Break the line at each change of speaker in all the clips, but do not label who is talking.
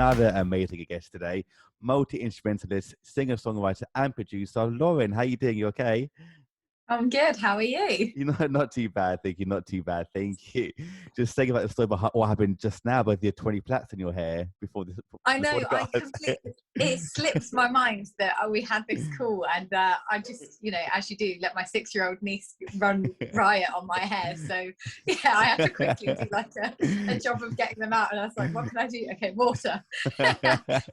another amazing guest today, multi-instrumentalist, singer-songwriter and producer, Lloren. How you doing? You okay?
I'm good. How are you?
You know, not too bad, thank you. Not too bad, thank you. Just thinking about the story about what happened just now with your 20 plaits in your hair before this.
I know. I
Podcast.
completely. It slipped my mind that we had this call, and I just, as you do, let my 6-year-old niece run riot on my hair. So yeah, I had to quickly do like a job of getting them out, and I was like, "What can I do? Okay, water." That's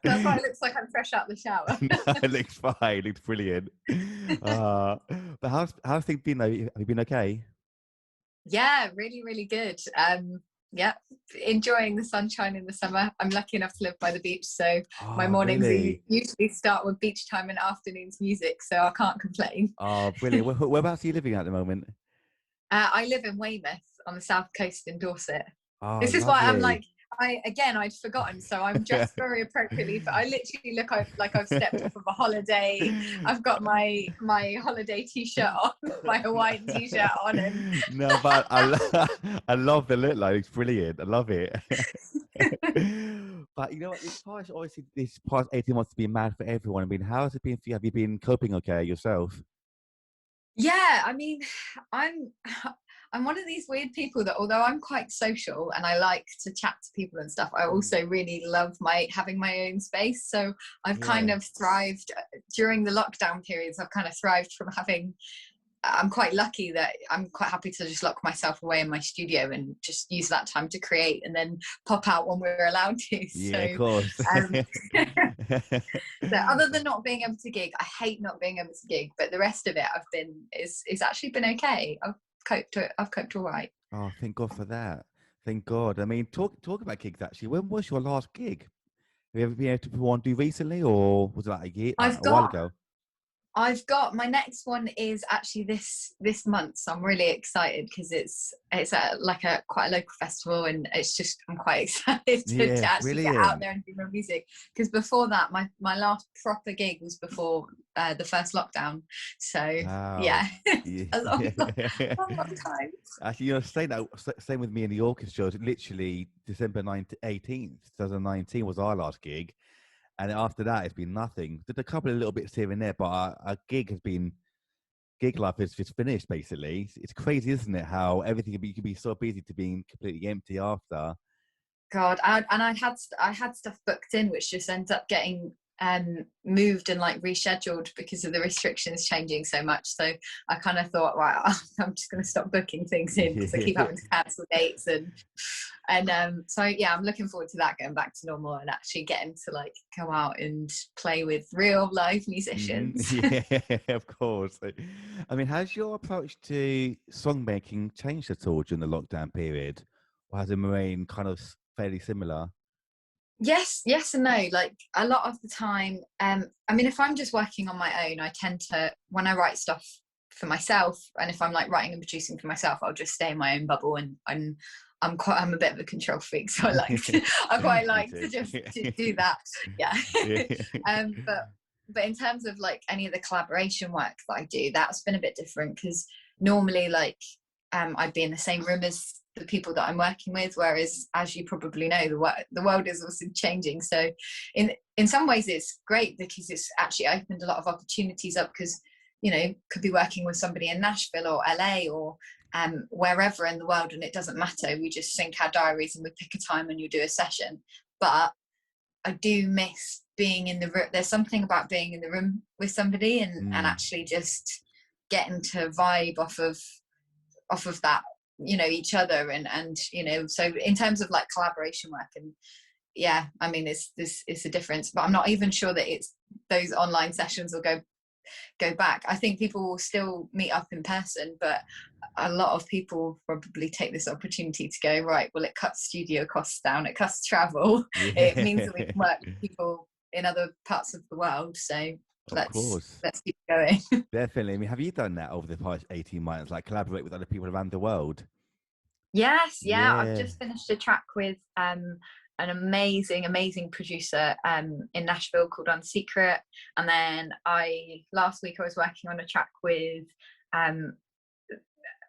why it looks like I'm fresh out the shower.
No, it looks fine. It looks brilliant. But how's things been though? Have you been okay?
Yeah, really, really good. Yeah, enjoying the sunshine in the summer. I'm lucky enough to live by the beach, so my mornings
Really?
usually start with beach time and afternoons music, so I can't complain.
Oh, brilliant. Whereabouts are you living at the moment?
I live in Weymouth on the south coast in Dorset.
Oh,
This is why I'm like,
lovely.
I'd forgotten, so I'm dressed very appropriately. I literally look like I've stepped off of a holiday. I've got my holiday t-shirt on, my Hawaiian t-shirt on, and
No, but I love the look. Like it's brilliant. I love it. But you know what? This past 18 months has been mad for everyone. I mean, how has it been for you? Have you been coping okay yourself?
yeah, I mean, I'm I'm one of these weird people that, although I'm quite social and I like to chat to people and stuff, I also really love having my own space. So I've kind
Yeah.
of thrived during the lockdown periods. I've kind of thrived from having. I'm quite lucky that I'm quite happy to just lock myself away in my studio and just use that time to create and then pop out when we're allowed to.
Yeah, of
So,
course.
so other than not being able to gig, I hate not being able to gig, but the rest of it it's actually been okay. I've coped all right.
Oh, thank God for that. Thank God. I mean, talk about gigs actually. When was your last gig? Have you ever been able to put one do recently, or was it like
I've
a while
got
ago?
I've got my next one is actually this month, so I'm really excited because it's like a quite a local festival, and it's just I'm quite excited to
Yeah,
actually get out
brilliant.
there and do my music. Because before that, my last proper gig was before the first lockdown, so
Wow.
yeah,
Yeah.
a long time.
Actually, same with me in the orchestra. Literally December 18th, 2019 was our last gig. And after that, it's been nothing. Did a couple of little bits here and there, but our gig life is just finished, basically. It's crazy, isn't it? How everything can be so busy to being completely empty after.
God, I had stuff booked in, which just ends up getting moved and like rescheduled because of the restrictions changing so much. So I kind of thought, right, I'm just going to stop booking things in because I keep having to cancel dates and so yeah, I'm looking forward to that, going back to normal and actually getting to like go out and play with real live musicians.
Yeah, of course. I mean, has your approach to songmaking changed at all during the lockdown period, or has it remained kind of fairly similar?
Yes and no. Like a lot of the time, I mean, if I'm just working on my own, I tend to, when I write stuff for myself, and if I'm like writing and producing for myself, I'll just stay in my own bubble, and I'm a bit of a control freak, so I quite
Me
like to
too.
just to do that. Yeah.
Yeah.
But in terms of like any of the collaboration work that I do, that's been a bit different because normally like I'd be in the same room as the people that I'm working with, whereas as you probably know, the world is also changing. So in some ways it's great because it's actually opened a lot of opportunities up, because could be working with somebody in Nashville or LA or wherever in the world, and it doesn't matter, we just sync our diaries and we pick a time and you do a session. But I do miss being in the room. There's something about being in the room with somebody and actually just getting to vibe off of that, each other, and so in terms of like collaboration work, and yeah, I mean it's a difference, but I'm not even sure that it's those online sessions will go back. I think people will still meet up in person, but a lot of people probably take this opportunity to go, right, well, it cuts studio costs down, it cuts travel, it means that we can work with people in other parts of the world, so
Of
let's
course.
keep going.
Definitely. I mean, have you done that over the past 18 months, like collaborate with other people around the world?
Yes, yeah, I've
Yeah.
just finished a track with an amazing producer in Nashville called Unsecret, and then last week I was working on a track with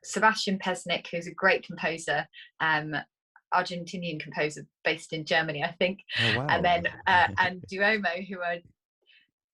Sebastian Pesnick, who's a great composer, Argentinian composer based in Germany, I think.
Oh wow.
And then and Duomo, who are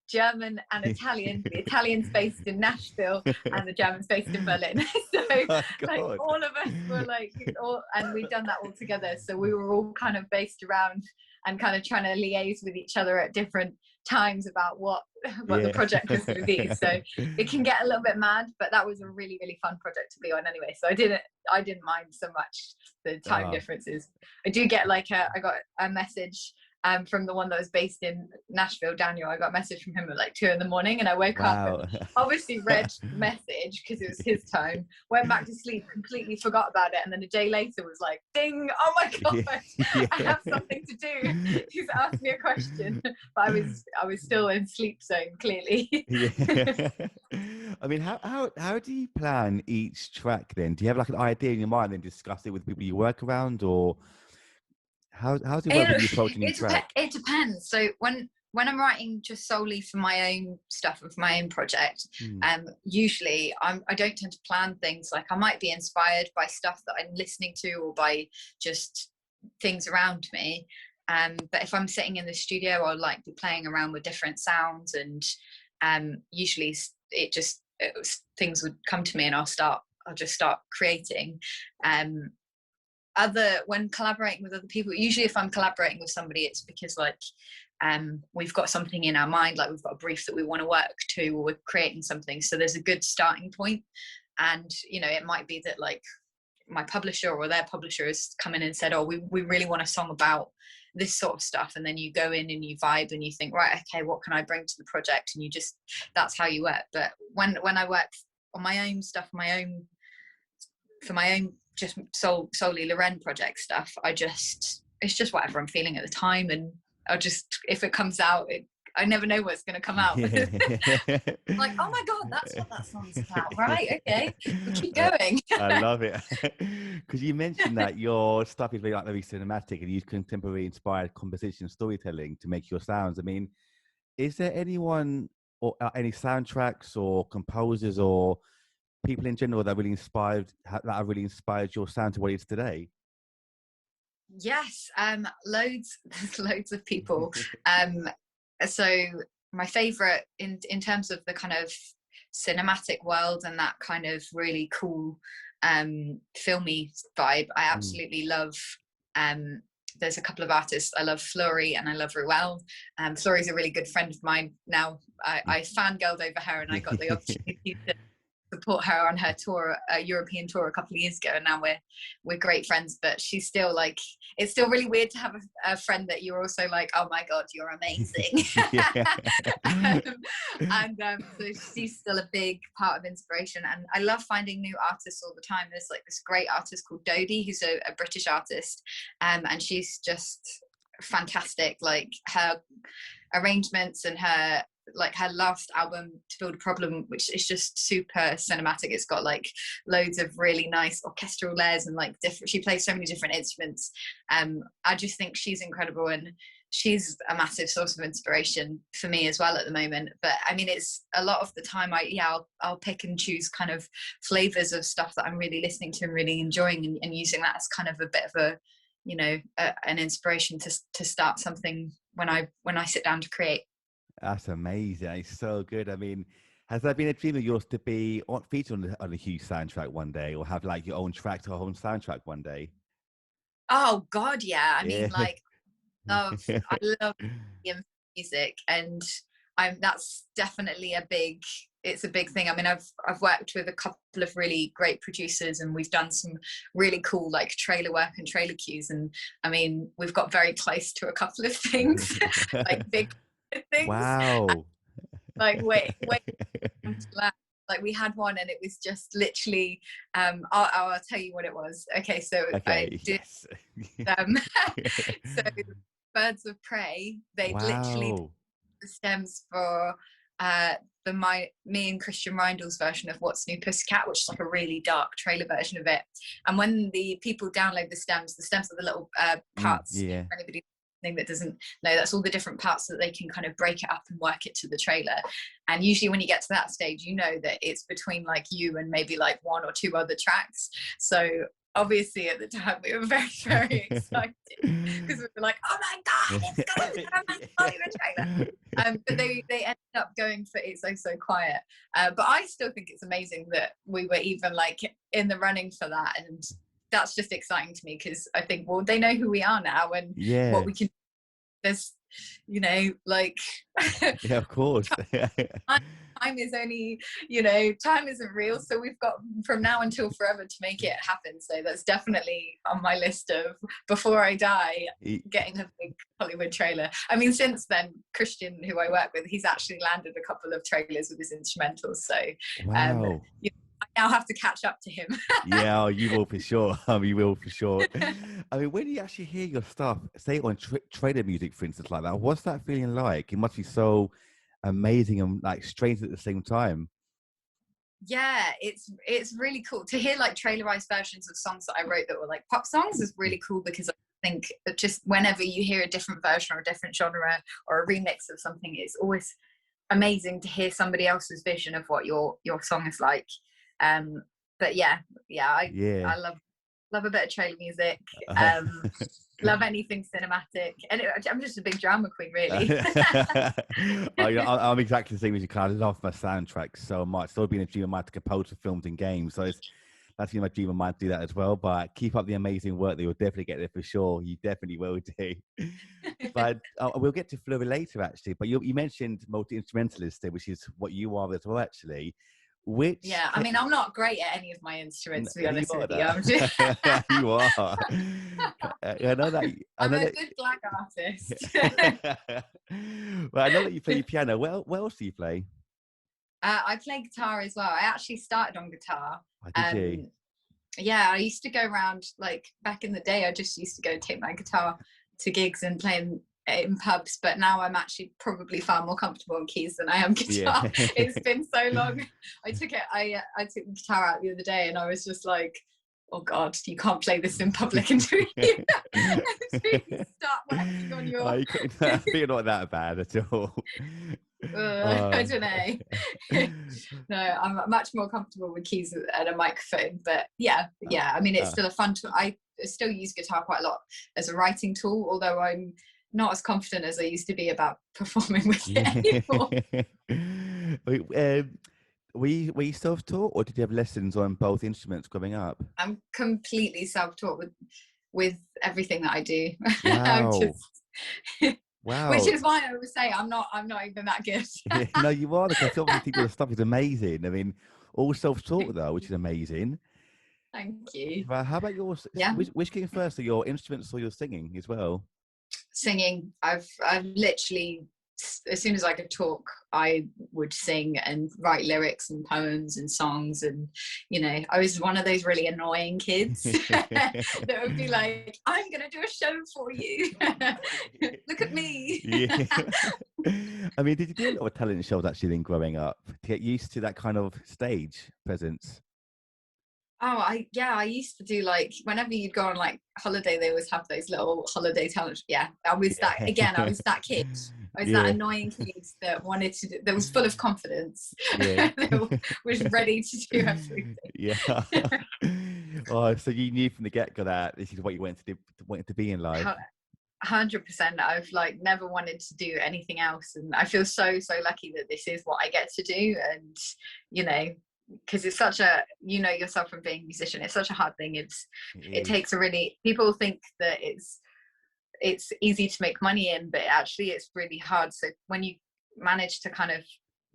German and Italian. The Italian's based in Nashville and the German's based in Berlin. So
Oh,
like
God.
all of us were like all, and we'd done that all together. So we were all kind of based around and kind of trying to liaise with each other at different times about what the project was going to be. So it can get a little bit mad, but that was a really, really fun project to be on anyway. So I didn't mind so much the time differences. I do get like I got a message from the one that was based in Nashville, Daniel. I got a message from him at like 2 a.m, and I woke up and obviously read the message because it was his time, went back to sleep, completely forgot about it, and then a day later was like, ding, oh my god, I have something to do. He's asked me a question, but I was still in sleep zone, clearly.
I mean, how do you plan each track then? Do you have like an idea in your mind and discuss it with people you work around, or how's it work when you're approaching each track?
It depends. So when I'm writing just solely for my own stuff and for my own project, usually I don't tend to plan things. Like I might be inspired by stuff that I'm listening to or by just things around me. But if I'm sitting in the studio, I'll like be playing around with different sounds, and usually things would come to me, and I'll just start creating. When collaborating with other people, usually if I'm collaborating with somebody, it's because like we've got something in our mind, like we've got a brief that we want to work to, or we're creating something, so there's a good starting point. And it might be that like my publisher or their publisher has come in and said, oh, we really want a song about this sort of stuff, and then you go in and you vibe and you think, right, okay, what can I bring to the project, and that's how you work. But when I work on my own stuff, for my own just solely Lloren project stuff, it's just whatever I'm feeling at the time, and I'll just, if it comes out, I never know what's going to come out. Like, oh my god, that's what that song's about, right? Okay, we'll keep going.
I love it, because you mentioned that your stuff is very cinematic and you use contemporary inspired composition storytelling to make your sounds. I mean, is there anyone or any soundtracks or composers or people in general that have really inspired your sound to what it is today?
Yes, there's loads of people. So my favorite in terms of the kind of cinematic world and that kind of really cool filmy vibe, I absolutely love there's a couple of artists. I love Flori and I love Ruel. Flori's a really good friend of mine now. I fangirled over her, and I got the opportunity to support her on her tour, European tour, a couple of years ago, and now we're great friends. But she's still like, it's still really weird to have a friend that you're also like, oh my god, you're amazing. So she's still a big part of inspiration, and I love finding new artists all the time. There's like this great artist called Dodie, who's a British artist, and she's just fantastic. Like her arrangements and her last album, To Build a Problem, which is just super cinematic. It's got like loads of really nice orchestral layers and like she plays so many different instruments. I just think she's incredible, and she's a massive source of inspiration for me as well at the moment. But I mean, it's a lot of the time I'll pick and choose kind of flavors of stuff that I'm really listening to and really enjoying, and using that as kind of a bit of an inspiration to start something when I sit down to create.
That's amazing. It's so good. I mean, has that been a dream of yours to be featured on a huge soundtrack one day, or have like your own track to your own soundtrack one day?
Oh God, yeah. I mean, like, I love music, and that's definitely it's a big thing. I mean, I've worked with a couple of really great producers, and we've done some really cool like trailer work and trailer cues, and I mean, we've got very close to a couple of things, like big things.
Wow.
Like wait like we had one, and it was just literally I'll tell you what it was. Okay, so I did so Birds of Prey, they literally did the stems for me and Christian Reindl's version of What's New Pussycat, which is like a really dark trailer version of it. And when the people download the stems are the little parts, for anybody that doesn't know, that's all the different parts that they can kind of break it up and work it to the trailer. And usually when you get to that stage, you know that it's between like you and maybe like one or two other tracks. So obviously at the time we were very, very excited because we were like, oh my God, it's going to be a Hollywood trailer. But they ended up going for It's So So Quiet. But I still think it's amazing that we were even like in the running for that. And that's just exciting to me because I think, well, they know who we are now and what we can. There's, you know, like.
Yeah, of course.
Time is only, you know, time isn't real, so we've got from now until forever to make it happen. So that's definitely on my list of before I die, getting a big Hollywood trailer. I mean, since then, Christian, who I work with, he's actually landed a couple of trailers with his instrumentals. So
wow.
You know, I now have to catch up to him.
Yeah, you will for sure. You will for sure. I mean, when you actually hear your stuff, say on trailer music, for instance, like that, what's that feeling like? It must be so amazing and like strange at the same time.
Yeah, it's really cool to hear like trailerized versions of songs that I wrote that were like pop songs is really cool because I think that just whenever you hear a different version or a different genre or a remix of something, it's always amazing to hear somebody else's vision of what your song is like. But I love a bit of trailer music. Love anything cinematic, and I'm just a big drama queen, really.
I'm exactly the same as you. I love my soundtrack so much. It's always been a dream of mine to compose for films and games, so that's my dream of mine to do that as well. But keep up the amazing work; they will definitely get there for sure. You definitely will do. But we'll get to Flurry later, actually. But you mentioned multi-instrumentalist, which is what you are as well, actually.
I mean, I'm not great at any of my instruments, to be honest with you. I'm just...
You are. I know that.
I'm a good black artist.
Well, I know that you play piano. What else do you play?
I play guitar as well. I actually started on guitar.
Did you?
Yeah, I used to go around, like back in the day, I just used to go take my guitar to gigs and play in pubs, but now I'm actually probably far more comfortable on keys than I am guitar. Yeah. It's been so long. I took the guitar out the other day and I was just like, oh God, you can't play this in public until you start working on your...
You're not that bad at all.
I don't know. No, I'm much more comfortable with keys and a microphone, but yeah, I mean, it's still a fun tool. I still use guitar quite a lot as a writing tool, although I'm not as confident as I used to be about performing with it anymore.
Were you self-taught, or did you have lessons on both instruments growing up?
I'm completely self-taught with everything that I do.
Wow. Wow.
Which is why I would say I'm not even that good.
No, you are, because obviously think the stuff is amazing. I mean, all self-taught though, which is amazing.
Thank you.
But how about yours? Yeah. Which came first, are your instruments or your singing as well?
Singing. I've literally, as soon as I could talk, I would sing and write lyrics and poems and songs, and you know, I was one of those really annoying kids that would be like, I'm gonna do a show for you. Look at me.
Yeah. I mean, did you do a lot of talent shows actually then growing up to get used to that kind of stage presence?
Oh, I used to do, like, whenever you'd go on like holiday, they always have those little holiday talent. Yeah, I was that kid. I was that annoying kid that wanted to do, that was full of confidence. Yeah. That was ready to do everything.
Yeah. Oh, so you knew from the get-go that this is what you wanted to be in life.
100%. I've like never wanted to do anything else, and I feel so lucky that this is what I get to do. And you know, because it's such a, you know yourself from being a musician, it's such a hard thing. It takes a really, people think that it's easy to make money in, but actually it's really hard. So when you manage to kind of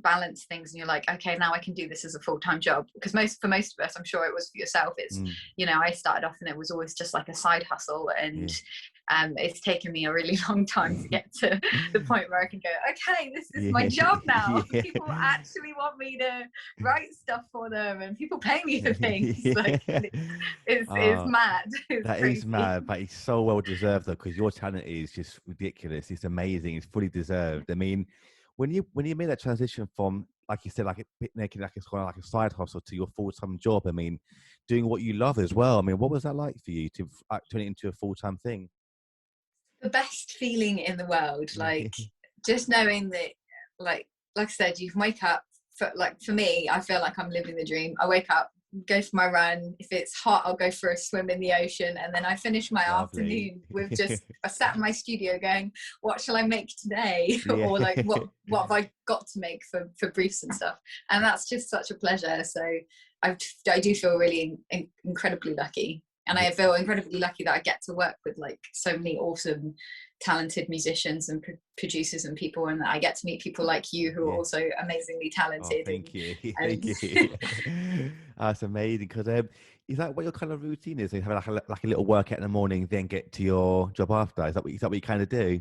balance things and you're like, okay, now I can do this as a full-time job, because for most of us, I'm sure it was for yourself, it's you know, I started off and it was always just like a side hustle, and it's taken me a really long time to get to the point where I can go, okay, this is my job now. People actually want me to write stuff for them, and people pay me for things. Like, it's mad.
That is mad, but it's so well deserved though, because your talent is just ridiculous. It's amazing. It's fully deserved. I mean, when you made that transition from, like you said, like making like a side hustle to your full-time job, I mean, doing what you love as well, I mean, what was that like for you to turn it into a full-time thing?
The best feeling in the world, like just knowing that, like I said, you can wake up, for me, I feel like I'm living the dream. I wake up, go for my run. If it's hot, I'll go for a swim in the ocean, and then I finish my
Lovely.
afternoon with just I sat in my studio going, what shall I make today?
Yeah.
Or like what have I got to make for briefs and stuff, and that's just such a pleasure. So I do feel really incredibly lucky, and I feel incredibly lucky that I get to work with like so many awesome talented musicians and producers and people, and I get to meet people like you who are also amazingly talented.
Thank you.
And
Thank you. That's amazing. Because is that what your kind of routine is? You have like a little workout in the morning, then get to your job after. Is that what you kind of do?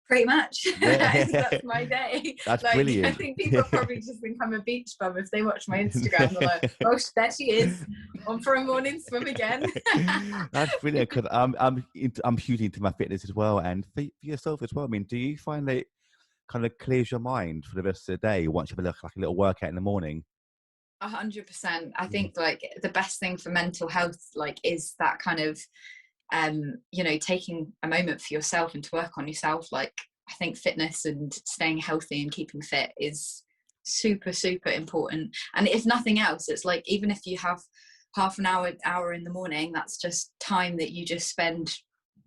pretty much.
Yeah.
That's my day.
That's
like,
brilliant.
I think people probably just think I'm a beach bum if they watch my Instagram. They're like, oh, there she is, on for a morning swim again.
That's brilliant, because I'm hugely into my fitness as well, and for yourself as well. I mean, do you find that it kind of clears your mind for the rest of the day once you have like a little workout in the morning?
100%. I think like the best thing for mental health like is that kind of you know, taking a moment for yourself and to work on yourself. Like, I think fitness and staying healthy and keeping fit is super important, and if nothing else, it's like, even if you have half an hour in the morning, that's just time that you just spend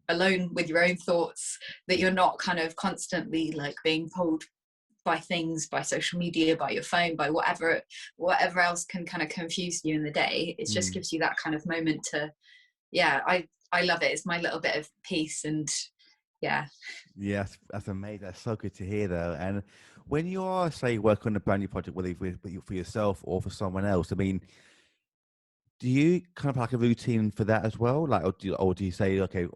alone with your own thoughts, that you're not kind of constantly like being pulled by things, by social media, by your phone, by whatever else can kind of confuse you in the day. It just gives you that kind of moment to, I love it. It's my little bit of peace. And yes,
that's amazing. That's so good to hear, though. And when you are, say, working on a brand new project, whether for yourself or for someone else, I mean, do you kind of like a routine for that as well? Like, or do you say, okay,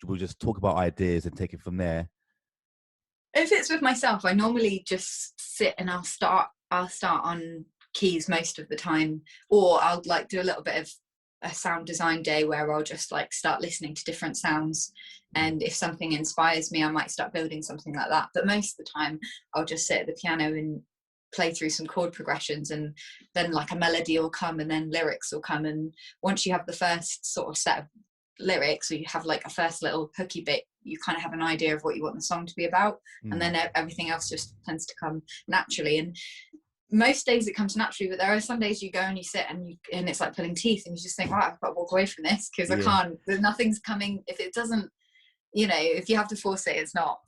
we'll just talk about ideas and take it from there?
if it's with myself, I normally just sit and I'll start on keys most of the time, or I'll like do a little bit of a sound design day where I'll just like start listening to different sounds, and if something inspires me, I might start building something like that. But most of the time I'll just sit at the piano and play through some chord progressions, and then like a melody will come, and then lyrics will come, and once you have the first sort of set of lyrics, or you have like a first little hooky bit, you kind of have an idea of what you want the song to be about, and then everything else just tends to come naturally. And most days it comes naturally, but there are some days you go and you sit and it's like pulling teeth, and you just think, right, I've got to walk away from this because I can't, nothing's coming. If it doesn't, you know, if you have to force it, it's not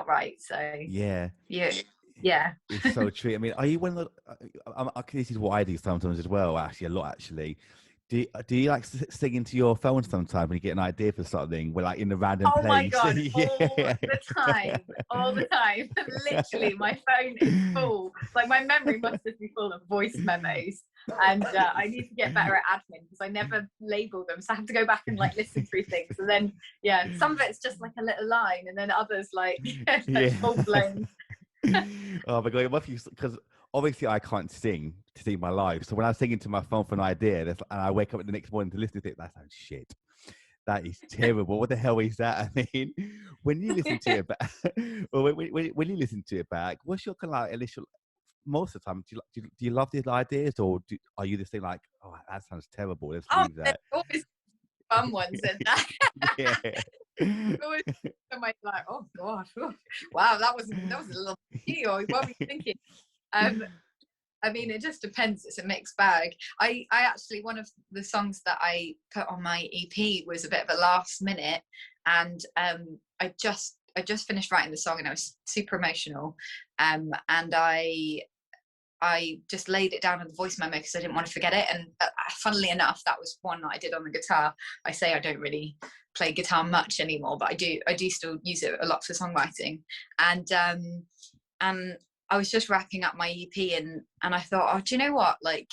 right. So yeah.
It's so true. I mean, are you one of the this is what I do sometimes as well, actually, a lot actually. Do you like sing into your phone sometimes when you get an idea for something? We're like in the random place.
Oh my God, all the time. Literally, my phone is full. Like, my memory must just be full of voice memos. And I need to get better at admin because I never label them. So I have to go back and like listen through things. And then, some of it's just like a little line, and then others like full blown.
Oh my God, because obviously I can't sing to save my life. So when I sing into my phone for an idea, and I wake up the next morning to listen to it, that sounds shit. That is terrible. What the hell is that? I mean, when you listen to it back, or when you listen to it back, what's your kind of like initial? Most of the time, do you love these ideas, or are you just saying like, oh, that sounds terrible, let's leave that?
Always fun ones in that. Always somebody like, oh gosh, wow, that was a little or what were you thinking? I mean, it just depends. It's a mixed bag. I actually, one of the songs that I put on my EP was a bit of a last minute, and I just finished writing the song, and I was super emotional, and I just laid it down on the voice memo because I didn't want to forget it. And funnily enough, that was one that I did on the guitar. I say I don't really play guitar much anymore, but I do still use it a lot for songwriting. And I was just wrapping up my EP, and I thought, oh, do you know what? Like,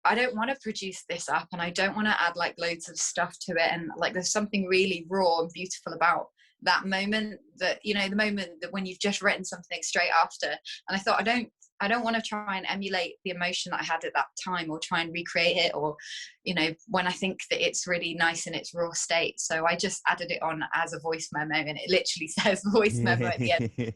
I don't want to produce this up, and I don't want to add like loads of stuff to it. And like, there's something really raw and beautiful about that moment, that, you know, the moment that when you've just written something straight after. And I thought, I don't want to try and emulate the emotion that I had at that time, or try and recreate it, or, you know, when I think that it's really nice in its raw state. So I just added it on as a voice memo, and it literally says voice memo at the end.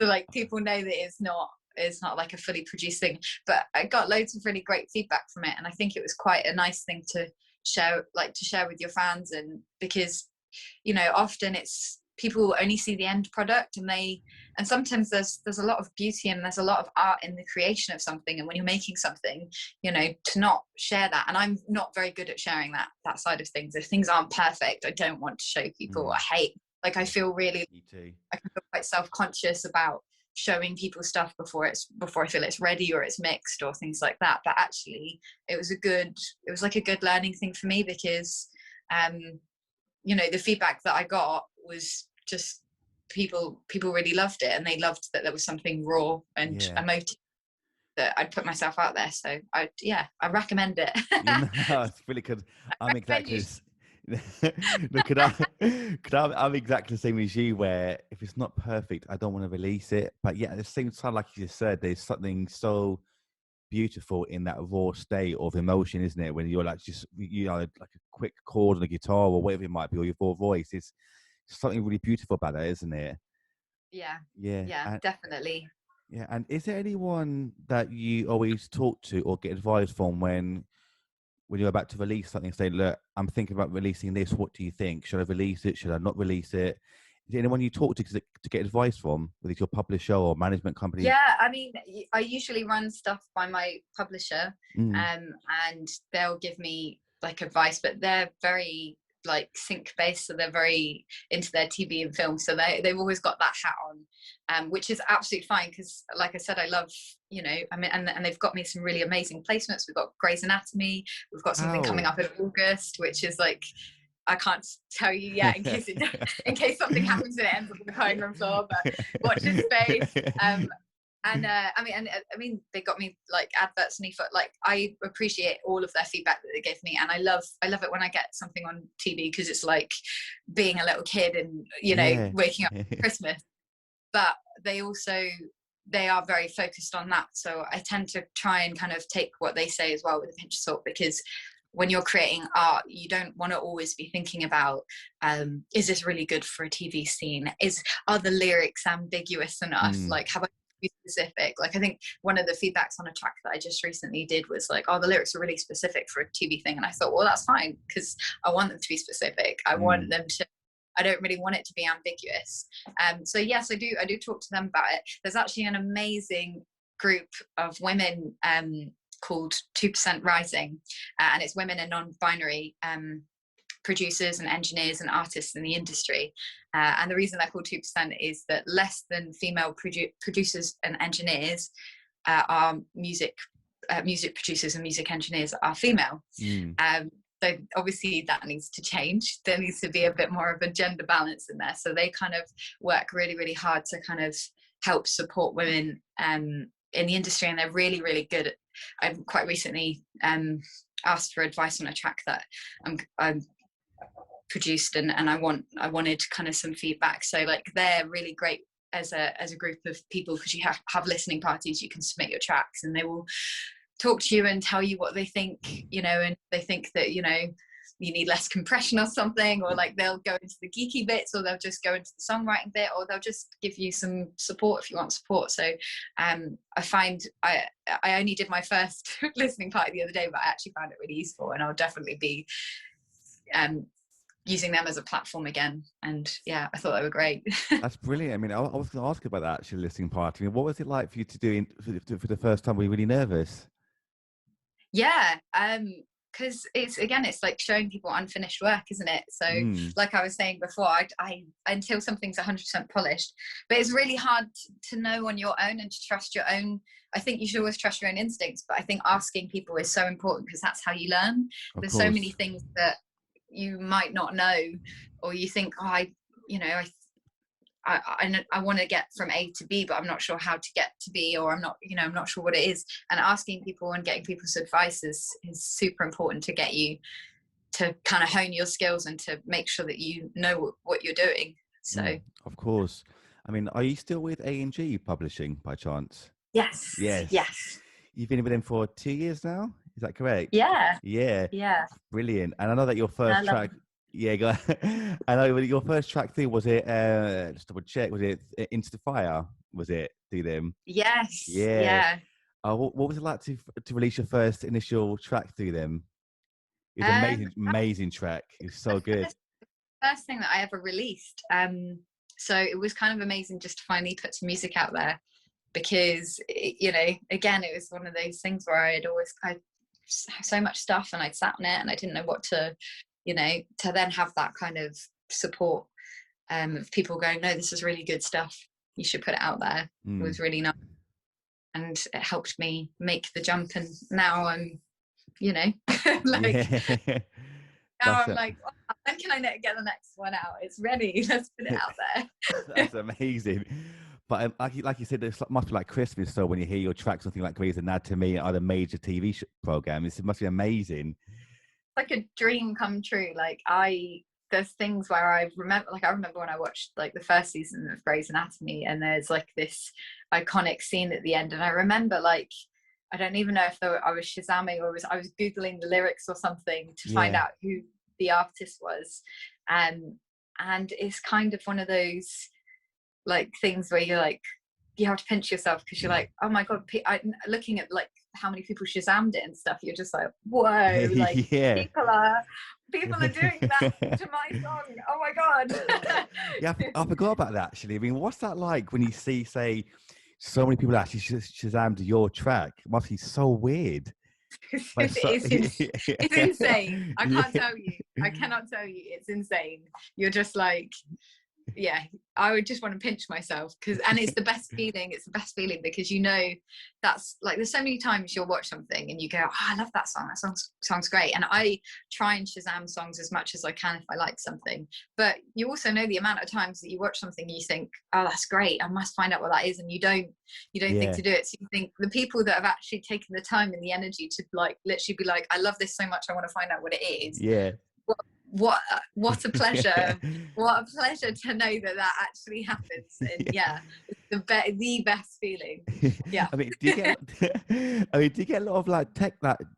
So like, people know that it's not like a fully produced thing. But I got loads of really great feedback from it, and I think it was quite a nice thing to share with your fans. And because, you know, often it's people only see the end product, and sometimes there's a lot of beauty and there's a lot of art in the creation of something, and when you're making something, to not share that. And I'm not very good at sharing that side of things. If things aren't perfect, I don't want to show people. I hate, like, I feel really,
Me too.
I can feel quite self-conscious about showing people stuff before I feel it's ready or it's mixed or things like that. But actually it was like a good learning thing for me, because the feedback that I got was just people really loved it, and they loved that there was something raw and emotive, that I'd put myself out there. So I recommend it.
It's really good. I'm exactly look at I'm exactly the same as you, where if it's not perfect, I don't want to release it. But at the same time, like you just said, there's something so beautiful in that raw state of emotion, isn't it? When you're like just like a quick chord on a guitar or whatever it might be, or your raw voice, it's something really beautiful about that, isn't it?
Yeah, definitely.
Yeah. And is there anyone that you always talk to or get advice from when you're about to release something, say, look, I'm thinking about releasing this, what do you think? Should I release it? Should I not release it? Is there anyone you talk to get advice from, whether it's your publisher or management company?
Yeah, I mean, I usually run stuff by my publisher, and they'll give me like advice, but they're very like sync based, so they're very into their TV and film, so they've always got that hat on, which is absolutely fine, because like I said, I love, I mean, and they've got me some really amazing placements. We've got Grey's Anatomy, we've got something coming up in August, which is like, I can't tell you yet in case something happens and it ends up in the cutting room floor, but watch this space. And I mean, they got me like adverts and like, I appreciate all of their feedback that they give me, and I love it when I get something on TV, because it's like being a little kid and waking up for Christmas. But they are very focused on that, so I tend to try and kind of take what they say as well with a pinch of salt, because when you're creating art, you don't want to always be thinking about, is this really good for a TV scene? Are the lyrics ambiguous enough? Like, have I be specific? Like, I think one of the feedbacks on a track that I just recently did was like, oh, the lyrics are really specific for a TV thing. And I thought, well, that's fine, because I want them to be specific. I want them to, I don't really want it to be ambiguous. So yes, I do talk to them about it. There's actually an amazing group of women called 2% Rising, and it's women and non-binary producers and engineers and artists in the industry, and the reason they're called 2% is that less than female producers and engineers are music producers and music engineers are female. So obviously that needs to change. There needs to be a bit more of a gender balance in there, so they kind of work really, really hard to kind of help support women in the industry, and they're really, really good at, I've quite recently asked for advice on a track that I'm produced, and I wanted kind of some feedback. So like, they're really great as a group of people, because you have listening parties. You can submit your tracks and they will talk to you and tell you what they think, and they think that you need less compression or something, or like they'll go into the geeky bits, or they'll just go into the songwriting bit, or they'll just give you some support if you want support. So I find I only did my first listening party the other day, but I actually found it really useful, and I'll definitely be using them as a platform again. And yeah, I thought they were great.
That's brilliant. I mean, I was going to ask about that actually listening party. I mean, what was it like for you to do for the first time? Were you really nervous?
Yeah, because it's like showing people unfinished work, isn't it? So like I was saying before, I until something's 100% polished, but it's really hard to know on your own and to trust your own. I think you should always trust your own instincts, but I think asking people is so important, because that's how you learn. There's so many things that you might not know, or you think, oh, I want to get from A to B, but I'm not sure how to get to B, or I'm not sure what it is. And asking people and getting people's advice is super important to get you to kind of hone your skills and to make sure that you know what you're doing. So
of course. I mean, are you still with A&G Publishing by chance?
Yes.
You've been with them for 2 years now, is that correct?
Yeah.
Brilliant. And I know that your first track I know your first track through, was it just double check, was it Into the Fire, was it through them?
Yes.
What was it like to release your first initial track through them? It was amazing track. It's so good.
First thing that I ever released. So it was kind of amazing just to finally put some music out there, because again, it was one of those things where I so much stuff and I'd sat on it and I didn't know what to, to then have that kind of support of people going, no, this is really good stuff, you should put it out there. It was really nice, and it helped me make the jump. And now I'm like now I'm like, oh, when can I get the next one out? It's ready. Let's put it out there.
That's amazing. But like you said, it must be like Christmas. So when you hear your track, something like Grey's Anatomy or other major TV programs, it must be amazing.
Like a dream come true. Like there's things where I remember when I watched like the first season of Grey's Anatomy, and there's like this iconic scene at the end, and I remember like, I don't even know if I was Shazamming or I was Googling the lyrics or something to find out who the artist was. And it's kind of one of those like things where you're like, you have to pinch yourself, because you're like, oh my God, looking at like how many people Shazammed it and stuff, you're just like, whoa, like people are doing that to my song. Oh my God.
Yeah, I forgot about that actually. I mean, what's that like when you see, say, so many people actually Shazammed your track? It must be so weird.
It's insane. I can't tell you. I cannot tell you. It's insane. You're just like, yeah, I would just want to pinch myself, and it's the best feeling. It's the best feeling because that's like, there's so many times you'll watch something and you go, oh, I love that song. That song's great. And I try and Shazam songs as much as I can if I like something. But you also know the amount of times that you watch something and you think, oh, that's great, I must find out what that is, and you don't think to do it. So you think the people that have actually taken the time and the energy to like literally be like, I love this so much, I want to find out what it is.
Yeah.
What a pleasure. What a pleasure to know that actually happens. And it's the best feeling. Yeah.
I mean, do you get a lot of like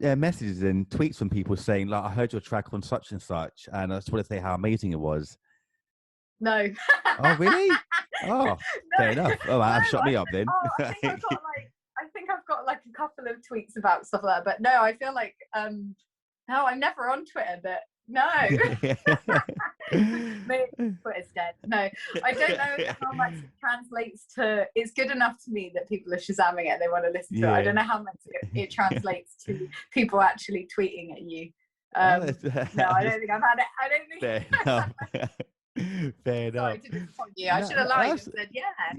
messages and tweets from people saying like, I heard your track on such and such, and I just want to say how amazing it was?
No.
Oh really? Oh, no. Fair enough. Oh, that shut me up then.
I think I've got like a couple of tweets about stuff like that, but no, I feel like no, I'm never on Twitter, but no. Maybe Twitter's dead. No, I don't know how much it translates to. It's good enough to me that people are Shazamming it and they want to listen to it. I don't know how much it translates to people actually tweeting at you. No, I don't think I've had it. I don't think.
Fair enough.
Sorry to disappoint you. I should have lied and said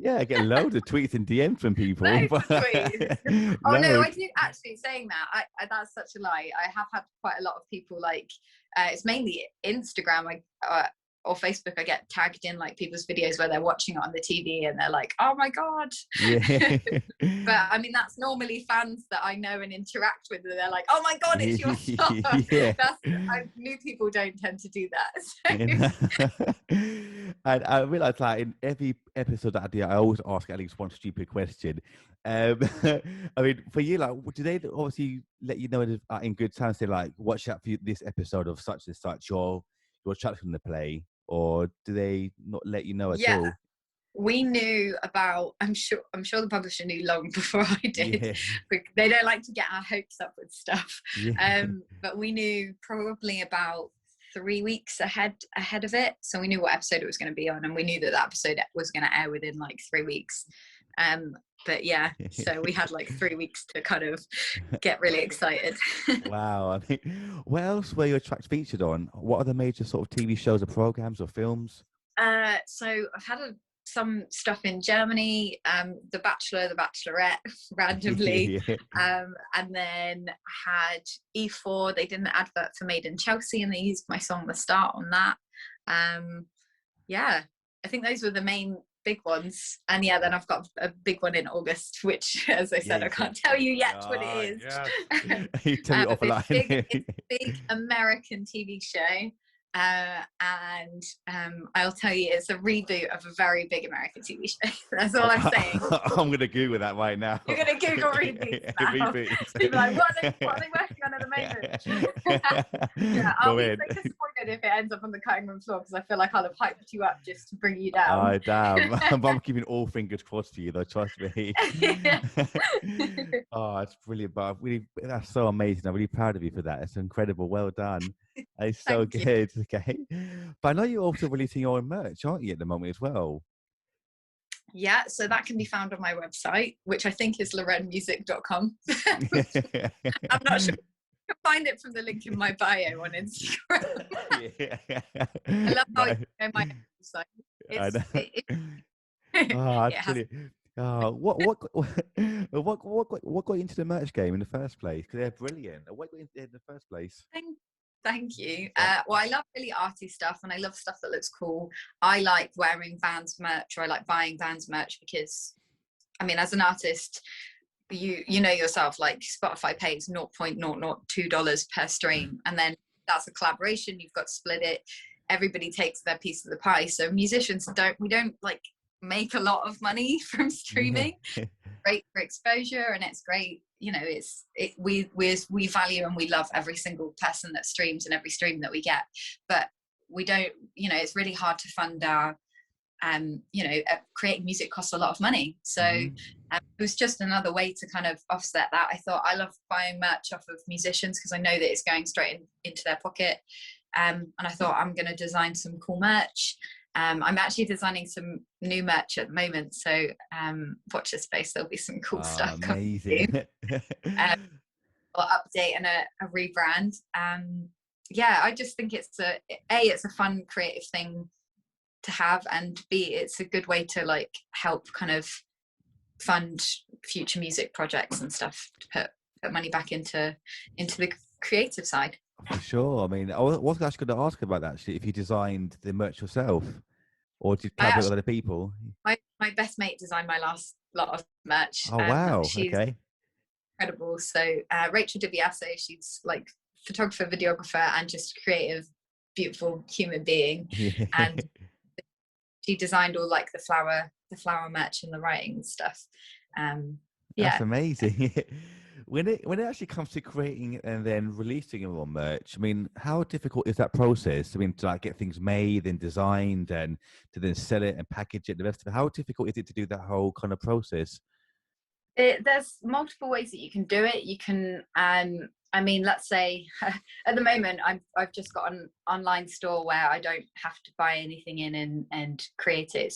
Yeah, I get loads of tweets and DMs from people.
Loads of tweets. Oh no, I do actually, saying that, that's such a lie. I have had quite a lot of people like, it's mainly Instagram or Facebook. I get tagged in like people's videos where they're watching it on the TV and they're like, oh my God. Yeah. But I mean, that's normally fans that I know and interact with, and they're like, oh my God, it's your song. Yeah. New people don't tend to do that. So.
And I realised like in every episode that I do, I always ask at least one stupid question. I mean, for you, like, do they obviously let you know in good time, say like, watch out for this episode of such and such, your track's going to play, or do they not let you know at all?
We knew about, I'm sure the publisher knew long before I did. Yeah. They don't like to get our hopes up with stuff. Yeah. But we knew probably about 3 weeks ahead of it. So we knew what episode it was going to be on, and we knew that episode was going to air within like 3 weeks. But yeah, so we had like 3 weeks to kind of get really excited.
Wow. I mean, what else were your tracks featured on? What are the major sort of TV shows or programs or films?
So I've had some stuff in Germany, The Bachelor, The Bachelorette, randomly. And then I had E4, they did an advert for Made in Chelsea and they used my song The Start on that. I think those were the main big ones. And then I've got a big one in August, which, as I said, I can't tell you yet what it is.
Yes. You tell me offline.
It's a big American TV show. And I'll tell you, it's a reboot of a very big American TV show. That's all I'm saying.
I'm going to Google that right now.
You're going to Google reboots now. You'll be like, what are they working on at the moment? I'll be so disappointed good if it ends up on the cutting room floor, because I feel like I'll have hyped you up just to bring you down.
Oh, damn. I'm keeping all fingers crossed for you, though, trust me. Oh, it's brilliant. But that's so amazing. I'm really proud of you for that. It's incredible. Well done. It's so good. Okay. But I know you're also releasing your own merch, aren't you, at the moment as well?
Yeah, so that can be found on my website, which I think is lorenmusic.com. I'm not sure. You can find it from the link in my bio on Instagram. I love how you know my website.
What got you into the merch game in the first place? Because they're brilliant. What got you in the first place?
Thank you. Well, I love really arty stuff, and I love stuff that looks cool. I like wearing bands merch, or I like buying bands merch, because, I mean, as an artist, you know yourself, like Spotify pays $0.002 per stream, and then that's a collaboration. You've got to split it. Everybody takes their piece of the pie. So musicians we don't like make a lot of money from streaming. Great for exposure, and it's great, you know, we value and we love every single person that streams and every stream that we get, but we don't, you know, it's really hard to fund our you know, creating music costs a lot of money. So it was just another way to kind of offset that. I thought, I love buying merch off of musicians because I know that it's going straight into their pocket, and I thought, I'm going to design some cool merch. I'm actually designing some new merch at the moment, so watch this space. There'll be some cool stuff
amazing.
coming soon. Or update and a rebrand. Yeah, I just think it's a fun creative thing to have, and B, it's a good way to like help kind of fund future music projects and stuff, to put money back into the creative side.
For sure. I mean, I was actually going to ask about that, actually, if you designed the merch yourself, or did you collaborate with other people?
My best mate designed my last lot of merch.
Oh, wow.
She's incredible. So Rachel DiBiase, she's like photographer, videographer, and just creative, beautiful human being. And she designed all like the flower merch and the writing and stuff.
That's amazing. When it actually comes to creating and then releasing your own merch, I mean, how difficult is that process? I mean, to like get things made and designed and to then sell it and package it, the rest of it. How difficult is it to do that whole kind of process?
There's multiple ways that you can do it. You can, I mean, let's say at the moment I've just got an online store where I don't have to buy anything in and create it.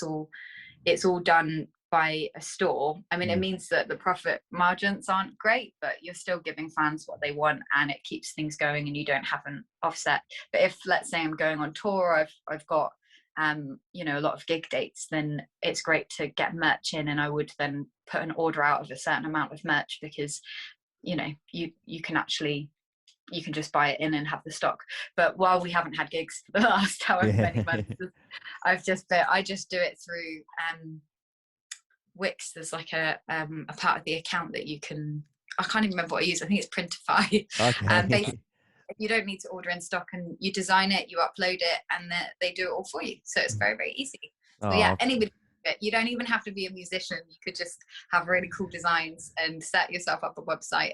It's all done by a store. I mean, it means that the profit margins aren't great, but you're still giving fans what they want, and it keeps things going, and you don't have an offset. But if, let's say, I'm going on tour, I've got you know, a lot of gig dates, then it's great to get merch in, and I would then put an order out of a certain amount of merch, because, you know, you can just buy it in and have the stock. But while we haven't had gigs for the last however many months, I just do it through Wix. There's like a part of the account that you can, I can't even remember what I use. I think it's Printify. Basically, you don't need to order in stock, and you design it, you upload it, and they do it all for you. So it's very, very easy. So yeah, anybody, you don't even have to be a musician. You could just have really cool designs and set yourself up a website,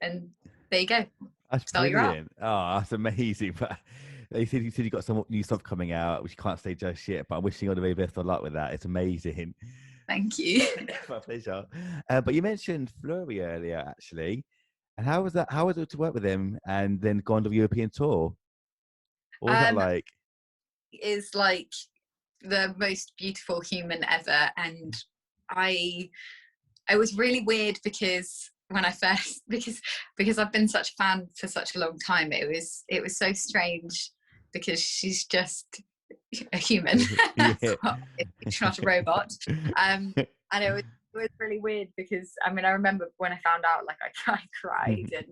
and there you go.
That's brilliant. Oh, that's amazing. But you said you got some new stuff coming out, which you can't say just yet, but I'm wishing you all the very best of luck with that. It's amazing.
Thank you.
My pleasure. But you mentioned Flurry earlier, actually. And how was that? How was it to work with him and then go on the European tour? What was that like?
Is like the most beautiful human ever, and it was really weird because when I first because I've been such a fan for such a long time, it was so strange because she's just a human. She's not a robot. And it was really weird because, I mean, I remember when I found out, like I cried and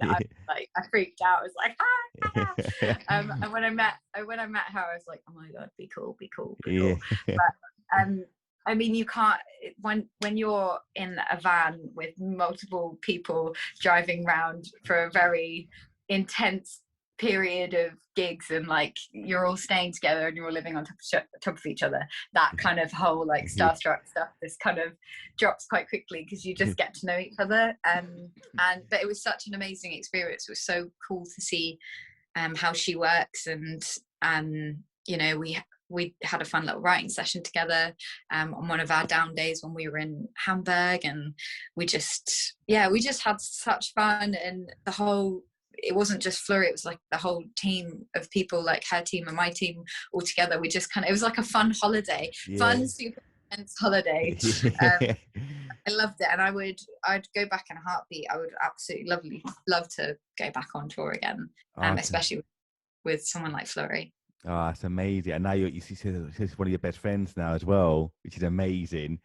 I freaked out. I was like, and when I met her, I was like, oh my god, be cool. But I mean, you can't, when you're in a van with multiple people driving around for a very intense period of gigs, and like you're all staying together and you're all living on top of each other, that kind of whole like starstruck stuff just kind of drops quite quickly because you just get to know each other. But it was such an amazing experience. It was so cool to see how she works, and You know, we had a fun little writing session together on one of our down days when we were in Hamburg, and we just had such fun. And it wasn't just Fleury, it was like the whole team of people, like her team and my team all together. We just it was like a fun holiday, fun, super intense holiday. I loved it, and I'd go back in a heartbeat. I would absolutely love to go back on tour again, especially with someone like Fleury.
Oh, that's amazing. And now she's one of your best friends now as well, which is amazing.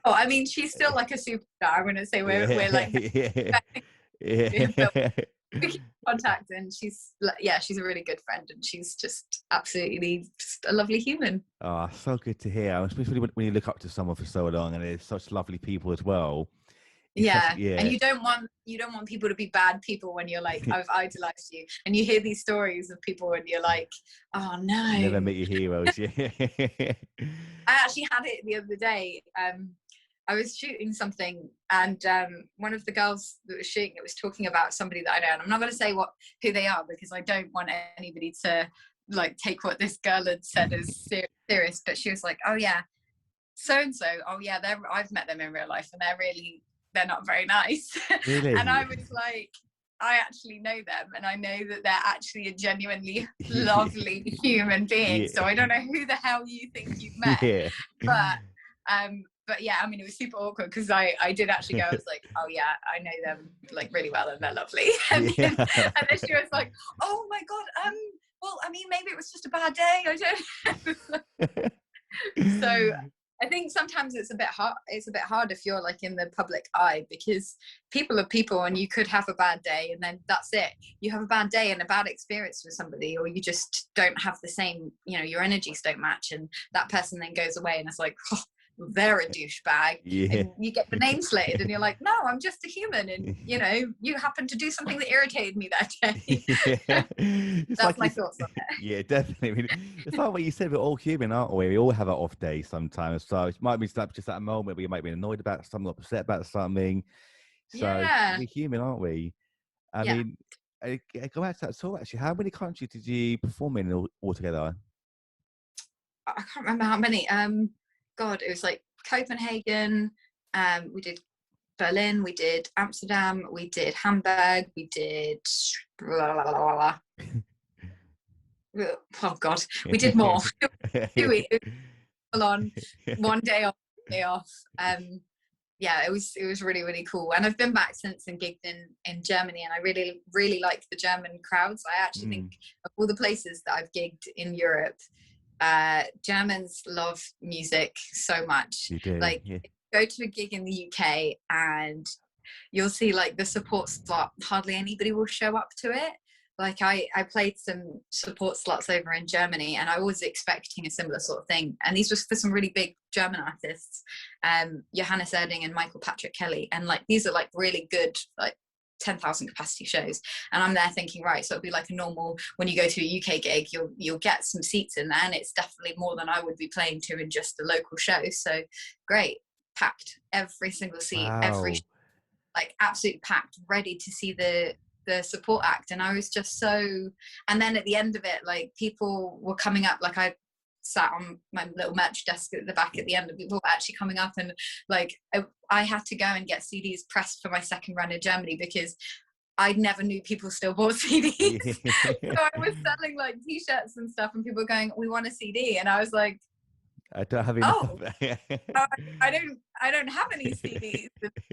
Oh, I mean, she's still like a superstar. I wouldn't say we're like we keep in contact, and she's a really good friend, and she's just absolutely just a lovely human.
Oh, so good to hear, especially when you look up to someone for so long, and they're such lovely people as well.
And you don't want people to be bad people when you're like, I've idolized you, and you hear these stories of people and you're like, oh no,
never meet your heroes.
I actually had it the other day. I was shooting something, and one of the girls that was shooting it was talking about somebody that I know, and I'm not going to say who they are, because I don't want anybody to like take what this girl had said as serious. But she was like, oh yeah, so and so, oh yeah, I've met them in real life, and they're not very nice.
Really?
And I was like, I actually know them, and I know that they're actually a genuinely lovely human being. So I don't know who the hell you think you've met. But yeah, I mean, it was super awkward, because I did actually go, I was like, oh yeah, I know them like really well, and they're lovely. And then she was like, oh my God, well, I mean, maybe it was just a bad day. I don't. So I think sometimes it's a bit hard if you're like in the public eye, because people are people, and you could have a bad day, and then that's it. You have a bad day and a bad experience with somebody, or you just don't have the same, your energies don't match, and that person then goes away, and it's like, oh, they're a douchebag. And you get the name slated, and you're like, no, I'm just a human, and you happen to do something that irritated me that day. That's like my thoughts on it.
Yeah, definitely. I mean, it's like what you said, we're all human, aren't we? We all have our off days sometimes, so it might be just that moment where you might be annoyed about something, upset about something. So we're human, aren't we? I mean, go back to that tour, actually. How many countries did you perform in altogether?
I can't remember how many. God, it was like Copenhagen, we did Berlin, we did Amsterdam, we did Hamburg, we did oh God, we did more. 2 weeks on, one day off, day off. It was really, really cool. And I've been back since and gigged in Germany, and I really, really like the German crowds. I actually think of all the places that I've gigged in Europe, Germans love music so much. Go to a gig in the UK and you'll see like the support slot, hardly anybody will show up to it. Like I played some support slots over in Germany, and I was expecting a similar sort of thing, and these was for some really big German artists, Johannes Erding and Michael Patrick Kelly, and like these are like really good, like 10,000 capacity shows, and I'm there thinking, right, so it'll be like a normal, when you go to a UK gig, you'll get some seats in there, and it's definitely more than I would be playing to in just a local show. So great, packed, every single seat. Wow. Like absolutely packed, ready to see the support act. And I was just so, and then at the end of it, like people were coming up, like I sat on my little merch desk at the back at the end, of people were actually coming up, and like I had to go and get CDs pressed for my second run in Germany, because I never knew people still bought CDs. So I was selling like t-shirts and stuff, and people were going, we want a CD, and I was like,
I don't have enough.
I don't have any CDs.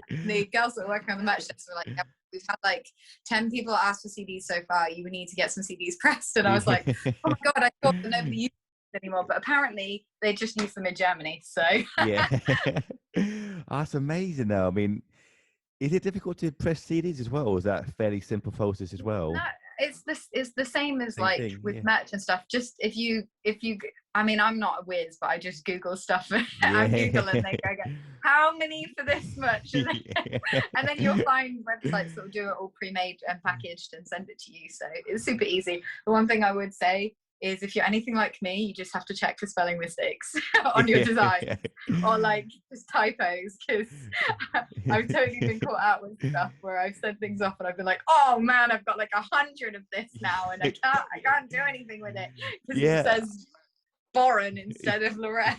The girls that were working on the merch desk were like, yeah, we've had like 10 people ask for CDs so far, you need to get some CDs pressed. And I was like, oh my God, I thought that nobody used them anymore, but apparently they just use them in Germany. So
yeah. That's amazing though. I mean, is it difficult to press CDs as well, or is that a fairly simple process as well?
No, it's the same as like thing, with merch and stuff. Just if you I mean, I'm not a whiz, but I just Google stuff and I Google and they go, how many for this much? And then you'll find websites that will do it all pre-made and packaged and send it to you. So it's super easy. The one thing I would say is if you're anything like me, you just have to check for spelling mistakes on your design, or like just typos, because I've totally been caught out with stuff where I've said things off and I've been like, oh man, I've got like 100 of this now and I can't do anything with it because it says Boren instead of Lloren.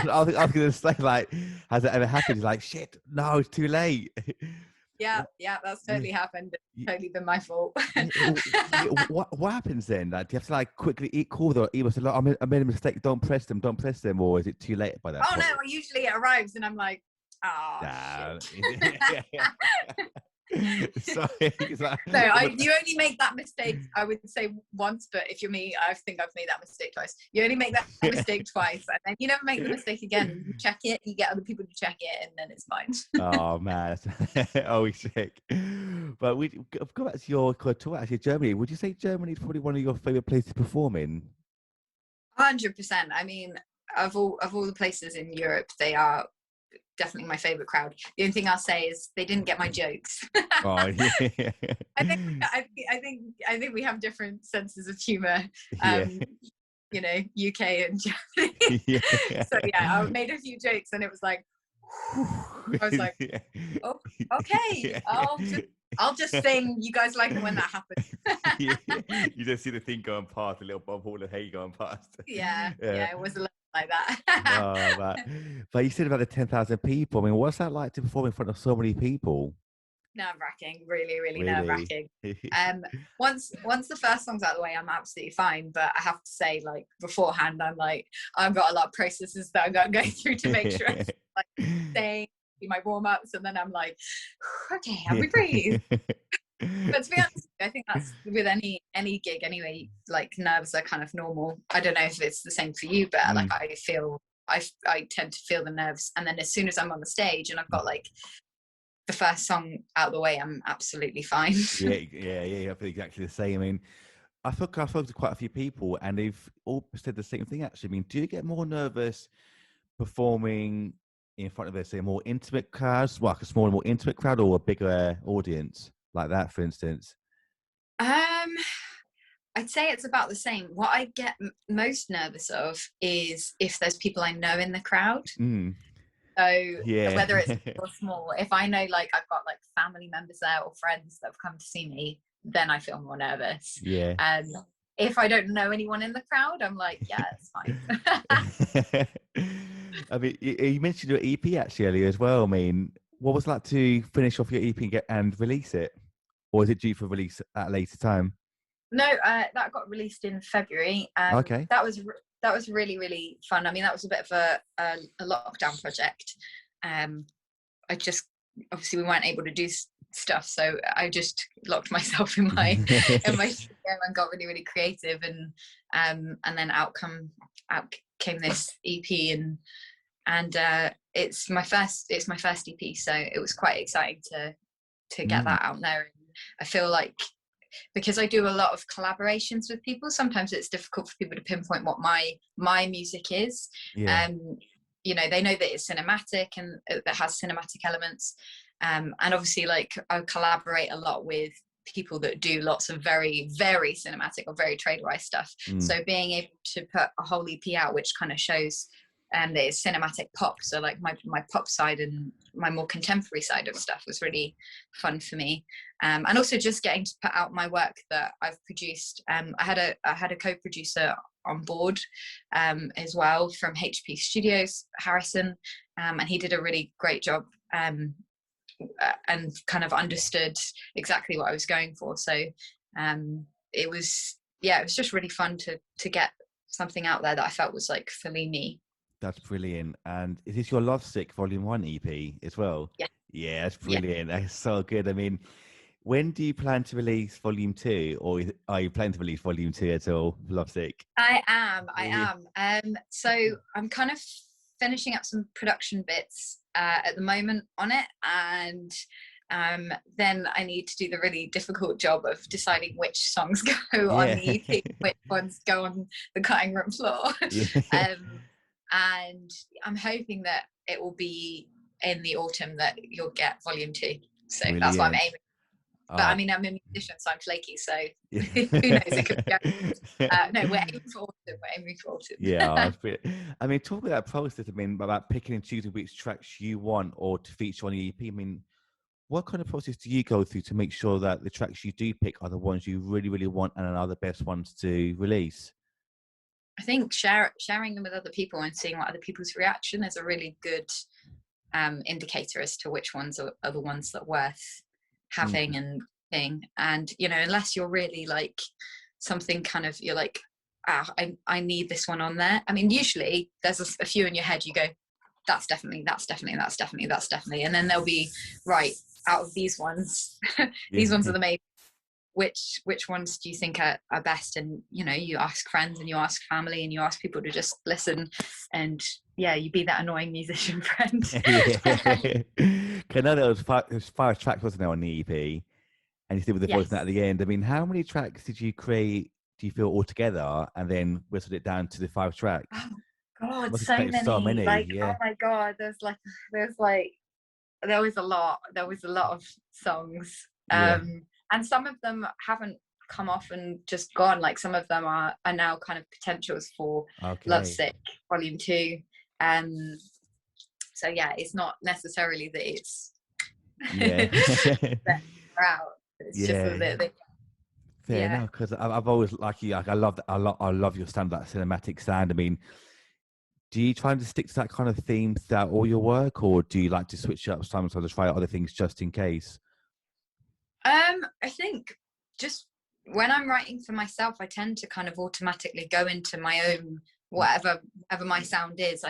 I was going to say, like, has it ever happened? He's like, shit, no, it's too late.
Yeah, that's totally happened. It's totally been my fault.
What happens then? Like, do you have to like quickly call the email? Say, look, I made a mistake. Don't press them. Or is it too late by that point?
No, usually it arrives and I'm like, shit.
Sorry.
You only make that mistake, I would say, once, but if you're me, I think I've made that mistake twice. You only make that mistake twice, and then you never make the mistake again. You check it, you get other people to check it, and then it's fine.
Oh man, always sick. But I've got back to your tour. Actually, Germany. Would you say Germany is probably one of your favorite places to perform in?
100%. I mean, of all the places in Europe, they are definitely my favorite crowd. The only thing I'll say is they didn't get my jokes.
Oh yeah.
I think we have different senses of humor. You know, UK and Germany. So yeah, I made a few jokes and it was like, I was like, oh, okay, I'll just sing. You guys like it when that happens.
You just see the thing going past, a little ball of hay going past.
Yeah, it was a little like that.
But you said about the 10,000 people. I mean, what's that like to perform in front of so many people?
Nerve-wracking, really nerve-wracking. Once the first song's out of the way, I'm absolutely fine, but I have to say, like, beforehand, I'm like, I've got a lot of processes that I've got to go through to make sure I'm like staying, my warm-ups, and then I'm like, okay, I'll be breathe. But to be honest, I think that's with any gig anyway, like nerves are kind of normal. I don't know if it's the same for you, but like I tend to feel the nerves, and then as soon as I'm on the stage and I've got like the first song out of the way, I'm absolutely fine.
Yeah, I feel exactly the same. I mean, I've spoken to quite a few people and they've all said the same thing actually. I mean, do you get more nervous performing in front of, let's say, a more intimate crowd, like a smaller, more intimate crowd, or a bigger audience like that, for instance?
I'd say it's about the same. What I get most nervous of is if there's people I know in the crowd. So whether it's big or small, if I know like I've got like family members there or friends that have come to see me, then I feel more nervous. If I don't know anyone in the crowd, I'm like, yeah, it's fine.
I mean, you mentioned your EP actually earlier as well. I mean, what was it like to finish off your EP and release it? Or is it due for release at a later time?
No, that got released in February.
Okay.
That was really, really fun. I mean, that was a bit of a lockdown project. I just, obviously we weren't able to do stuff, so I just locked myself in my studio and got really, really creative, and then out came this EP, and it's my first EP, so it was quite exciting to get that out there. And I feel like, because I do a lot of collaborations with people, sometimes it's difficult for people to pinpoint what my music is. You know, they know that it's cinematic and that has cinematic elements, and obviously like I collaborate a lot with people that do lots of very, very cinematic or very trailerized stuff. So being able to put a whole EP out which kind of shows that it's cinematic pop, so like my pop side and my more contemporary side of stuff was really fun for me. And also just getting to put out my work that I've produced. I had a co-producer on board as well from HP Studios, Harrison, and he did a really great job and kind of understood exactly what I was going for. So it was just really fun to get something out there that I felt was like fully me.
That's brilliant. And is this your Lovesick Volume 1 EP as well? Yeah, that's brilliant. That's so good. I mean, when do you plan to release Volume 2, or are you planning to release Volume 2 at all, Lovesick?
I am. So I'm kind of finishing up some production bits at the moment on it, and then I need to do the really difficult job of deciding which songs go on the EP, which ones go on the cutting room floor. And I'm hoping that it will be in the autumn that you'll get Volume 2. So brilliant. That's what I'm aiming. But I
Oh,
mean, I'm a musician, so I'm flaky. So
yeah.
who knows? It could be. No, we're aiming for autumn. We're aiming for
Yeah,
autumn.
that's brilliant. I mean, talk about that process. I mean, about picking and choosing which tracks you want or to feature on the EP. I mean, what kind of process do you go through to make sure that the tracks you do pick are the ones you really, really want and are the best ones to release?
I think sharing them with other people and seeing what other people's reaction is a really good indicator as to which ones are the ones that are worth having
Mm.
and thing. And unless you're really like something kind of, you're like, I need this one on there. I mean, usually there's a few in your head. You go, that's definitely, and then there'll be, right, out of these ones,
Yeah.
these ones are the main. Which ones do you think are best? And you ask friends and you ask family and you ask people to just listen, and you be that annoying musician friend.
Yeah. 'Cause I know there was 5 tracks, wasn't there, on the EP? And you still with the voice
Yes.
at the end. I mean, how many tracks did you create, do you feel, altogether, and then whistled it down to the 5 tracks?
Oh God,
Must have
so
created so
many.
many,
Like, oh
yeah.
my God, there was a lot. There was a lot of songs.
Yeah.
And some of them haven't come off and just gone. Like, some of them are now kind of potentials for
Okay.
Lovesick Volume 2. Um, so yeah, it's not necessarily that it's
Yeah.
that far out. It's just
Yeah.
that
Fair
yeah.
enough, because I've always like you. Like, I love that. I love your sound, that cinematic sound. I mean, do you try to stick to that kind of theme throughout all your work, or do you like to switch it up sometimes to try out other things just in case?
I think just when I'm writing for myself, I tend to kind of automatically go into my own whatever my sound is.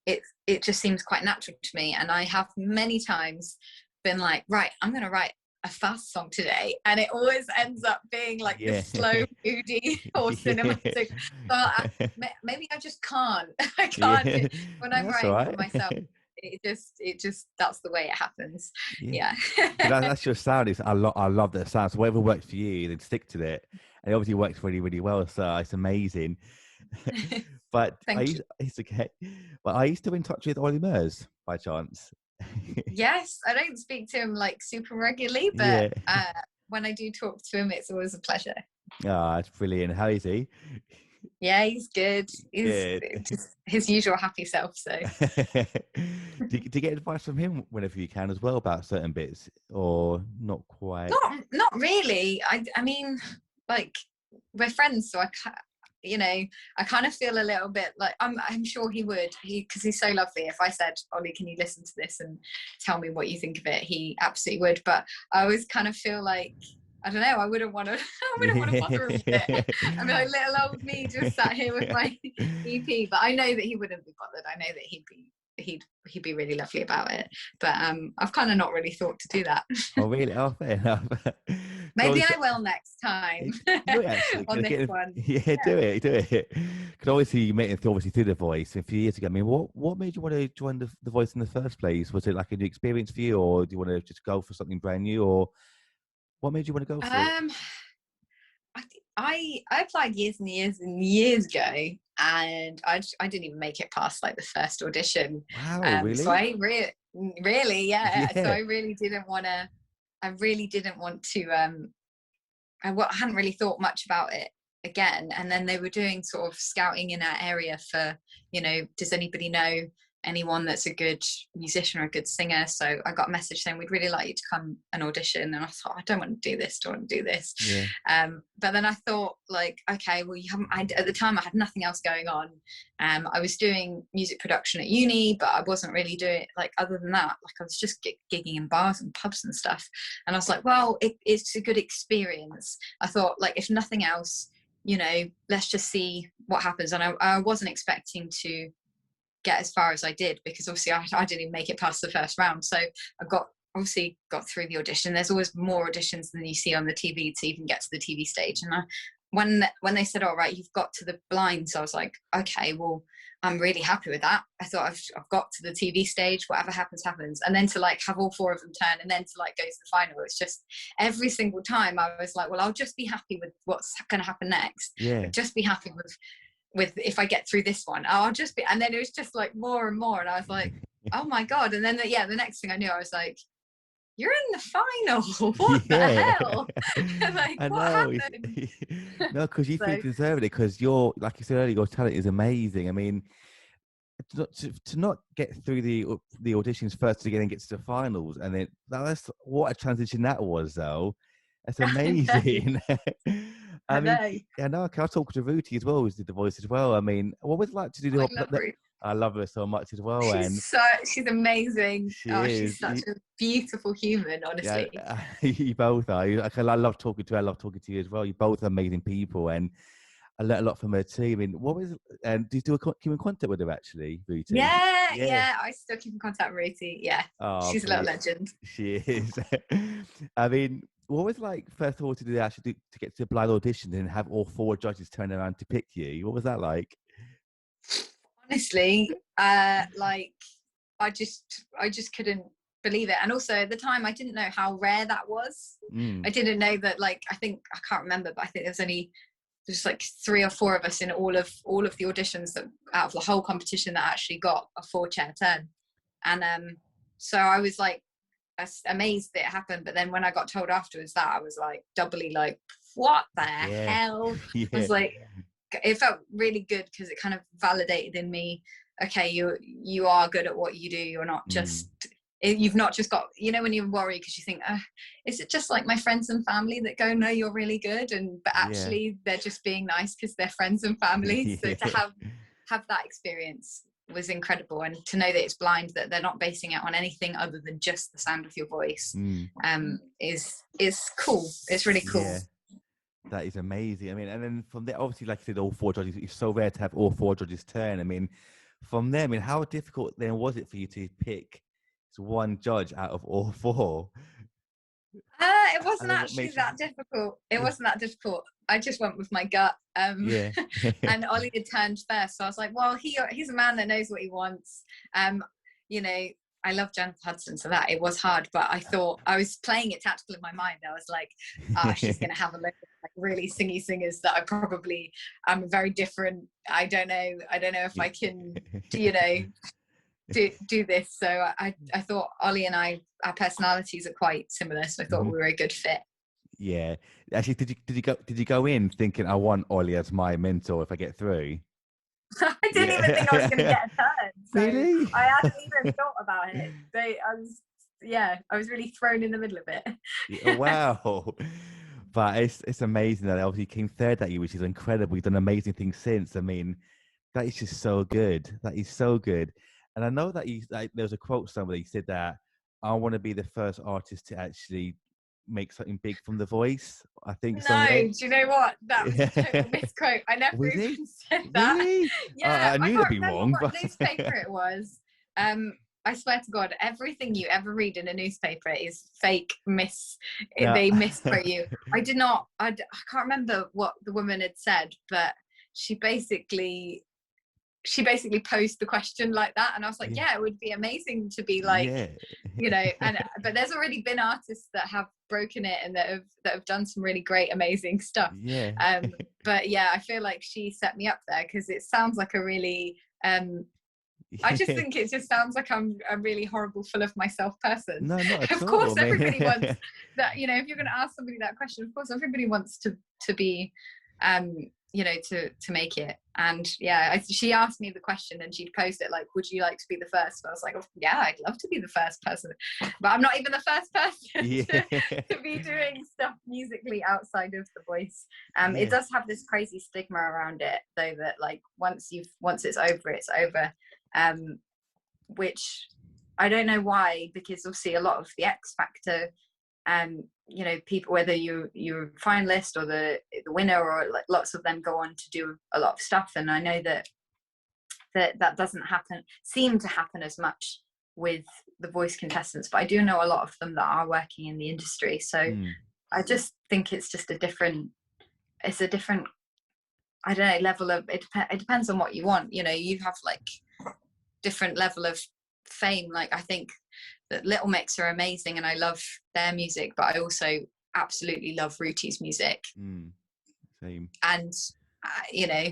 It just seems quite natural to me, and I have many times been like, right, I'm going to write a fast song today, and it always ends up being like
Yeah.
this slow, moody, or
Yeah.
cinematic. So maybe I just can't. I can't
Yeah.
when I'm
That's all
writing for
right.
myself. It just that's the way it happens.
Yeah.
Yeah.
That's your sound. I love that sound. So whatever works for you, then stick to it. And it obviously works really, really well. So it's amazing. But
Thank you.
it's okay. But are you still in touch with Ollie Murs by chance?
Yes, I don't speak to him like super regularly, but
Yeah.
when I do talk to him, it's always a pleasure.
Ah, it's brilliant. How is he?
Yeah, he's good. He's
Good.
just his usual happy self. So
Do you get advice from him whenever you can as well about certain bits, or not quite?
not really. I mean, like, we're friends, so I kind of feel a little bit like I'm sure he would, because he's so lovely. If I said, Ollie, can you listen to this and tell me what you think of it, he absolutely would. But I always kind of feel like, I don't know, I wouldn't want to I wouldn't want to bother him with it. I mean, like, little old me just sat here with my EP. But I know that he wouldn't be bothered. I know that he'd be really lovely about it. But I've kind of not really thought to do that.
Oh, really? Oh, fair enough.
Maybe
Cause
I will next time
do it actually.
on this
Get,
one.
yeah, do it. Because obviously you met him obviously through the voice a few years ago. I mean, what made you want to join the voice in the first place? Was it like a new experience for you, or do you want to just go for something brand new, or what made you want to go for it?
Um, I applied years and years and years ago, and I didn't even make it past like the first audition.
Wow,
So
really?
I really, yeah. So
Yeah,
I really didn't want to. I really didn't want to. I hadn't really thought much about it again. And then they were doing sort of scouting in our area for, does anybody know anyone that's a good musician or a good singer? So I got a message saying, we'd really like you to come and audition. And I thought, I don't want to do this,
yeah,
but then I thought, like, okay, well, at the time I had nothing else going on. I was doing music production at uni, but I wasn't really doing, like, other than that, like, I was just gigging in bars and pubs and stuff. And I was like, well, it's a good experience. I thought, like, if nothing else, let's just see what happens. And I wasn't expecting to get as far as I did, because obviously I didn't even make it past the first round. So I obviously got through the audition. There's always more auditions than you see on the TV to even get to the TV stage. And when they said, all right, you've got to the blinds, I was like, okay, well, I'm really happy with that. I thought I've got to the TV stage, whatever happens, happens. And then to like have all 4 of them turn, and then to like go to the final, it's just every single time I was like, well, I'll just be happy with what's going to happen next.
yeah.
Just be happy with if I get through this one, I'll just be. And then it was just like more and more, and I was like, oh my God. And then the next thing I knew, I was like, you're in the final. What the hell? Like,
I
what
know.
happened?
No, because you
So,
think you deserve it, because you're, like you said earlier, your talent is amazing. I mean, to not get through the auditions first to get to the finals, and then that's what a transition that was, though. That's amazing. I
I
mean,
know.
I know. I talk to Ruti as well, who's did the voice as well. I mean, what was it like to do
I love Ruth.
I love her so much as well, and
She's amazing.
she
Oh,
is.
she's such a beautiful human,
Yeah,
honestly.
you both are. I love talking to her. I love talking to you as well. You both are amazing people, and I learned a lot from her too. I mean, what was? And do you do keep in contact with her actually, Ruti?
Yeah,
Yeah.
yeah. I still keep in contact with Ruthie. Yeah,
Oh,
she's a little
brilliant.
legend.
She is. I mean, what was like first of all to do actually to get to the blind audition and have all four judges turn around to pick you? What was that like?
Honestly, like I just couldn't believe it. And also at the time, I didn't know how rare that was.
Mm.
I didn't know that. Like, I can't remember, but I think there's like 3 or 4 of us in all of the auditions that out of the whole competition that actually got a 4-chair turn. And so I was like amazed that it happened. But then when I got told afterwards that, I was like doubly like, what the hell?
Yeah.
I was like, it felt really good because it kind of validated in me, okay, you are good at what you do. You're not just you've not just got, you know, when you worry because you think, is it just like my friends and family that go, no, you're really good, but actually they're just being nice because they're friends and family. So to have that experience was incredible, and to know that it's blind, that they're not basing it on anything other than just the sound of your voice, is cool. It's really cool.
Yeah. That is amazing. I mean, and then from there, obviously, like I said, all four judges, it's so rare to have all four judges turn. I mean, from there, I mean, how difficult then was it for you to pick one judge out of all four?
It wasn't
And then what
actually
makes you...
that difficult. It wasn't that difficult. I just went with my gut.
Yeah.
And Ollie had turned first, so I was like, well, he's a man that knows what he wants. You know, I love Jennifer Hudson, so that it was hard, but I thought I was playing it tactical in my mind. I was like, she's gonna have a look at like really singy singers that I'm very different. I don't know if I can, you know, do this. So I thought Ollie and our personalities are quite similar, so I thought we were a good fit.
Yeah. Actually, did you go in thinking I want Ollie as my mentor if I get through?
I didn't even think I was going to get a turn. So
really?
I hadn't even thought about it. So I was really thrown in the middle of it.
Yeah, wow. But it's amazing that obviously came third that year, which is incredible. You've done amazing things since. I mean, that is just so good. That is so good. And I know that there was a quote somebody said that I want to be the first artist to actually make something big from The Voice. I think
No,
somewhere.
do you know what? That was a total misquote. I never even said that.
Really?
Yeah,
I knew
I
that'd
can't
be
remember
wrong.
what
But...
newspaper it was. I swear to God, everything you ever read in a newspaper is fake. They misquote you. I can't remember what the woman had said, but she basically posed the question like that, and I was like, yeah, it would be amazing to be like, you know, but there's already been artists that have broken it and that have done some really great, amazing stuff. But yeah, I feel like she set me up there because it sounds like a really I just think it just sounds like I'm a really horrible, full of myself person.
No, not at
of
all.
course, everybody wants that. You know, if you're going to ask somebody that question, of course, everybody wants to be, you know, to make it. And yeah, she asked me the question, and she'd posed it like, "Would you like to be the first?" And I was like, oh, "Yeah, I'd love to be the first person," but I'm not even the first person to be doing stuff musically outside of The Voice. It does have this crazy stigma around it, though, that like once it's over, it's over. Which I don't know why, because obviously a lot of the X Factor, you know, people, whether you're a finalist or the winner, or like lots of them go on to do a lot of stuff, and I know that doesn't seem to happen as much with The Voice contestants, but I do know a lot of them that are working in the industry. So I just think it's a different I don't know, level of it depends on what you want. You know, you have like different level of fame. Like I think that Little Mix are amazing and I love their music, but I also absolutely love Ruti's music.
Same.
And you know,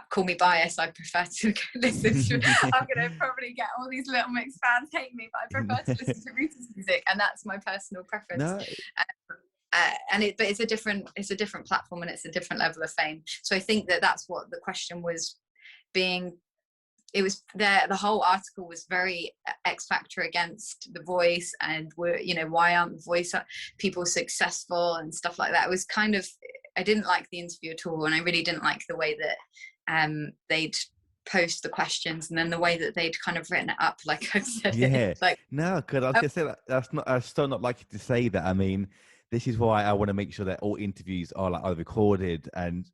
call me biased, I prefer to listen to, I'm going to probably get all these Little Mix fans hate me, but I prefer to listen to Rita's music, and that's my personal preference.
No.
But it's a different platform, and it's a different level of fame. So I think that's what the question was being. It was there. The whole article was very X Factor against The Voice, and why aren't The Voice people successful and stuff like that. It was kind of, I didn't like the interview at all, and I really didn't like the way that they'd post the questions, and then the way that they'd kind of written it up, like I've said.
Yeah.
Like,
no, because I was gonna say that's not. I still not like to say that. I mean, this is why I want to make sure that all interviews are recorded and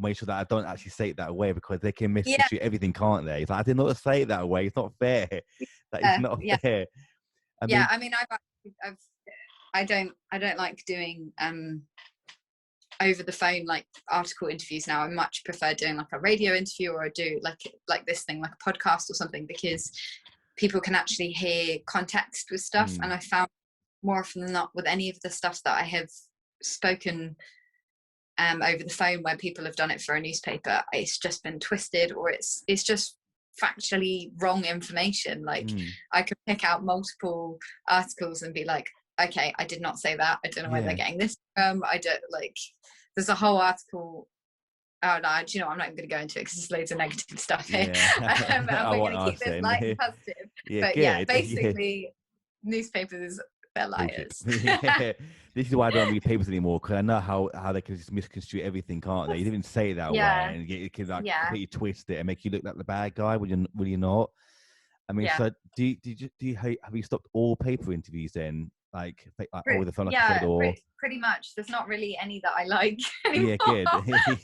make sure that I don't actually say it that way, because they can misconstrue everything, can't they? It's like, I did not say it that way. It's not fair. That is not fair.
I don't like doing over the phone like article interviews now. I much prefer doing like a radio interview, or do like this thing, like a podcast or something, because people can actually hear context with stuff. And I found more often than not with any of the stuff that I have spoken over the phone, where people have done it for a newspaper, it's just been twisted, or it's just factually wrong information. Like I could pick out multiple articles and be like, okay, I did not say that. I don't know where they're getting this from. I don't like. There's a whole article. Oh no, do you know, I'm not even going to go into it because there's loads of negative stuff here. And we're going to keep this light and positive. But basically, newspapers, they're liars.
This is why I don't read papers anymore, because I know how they can just misconstrue everything, can't they? You didn't say it that way, and it can completely twist it and make you look like the bad guy when you're not. I mean, so do you have you stopped all paper interviews then? Like over the phone, like I said, or
pretty much. There's not really any that I like anymore.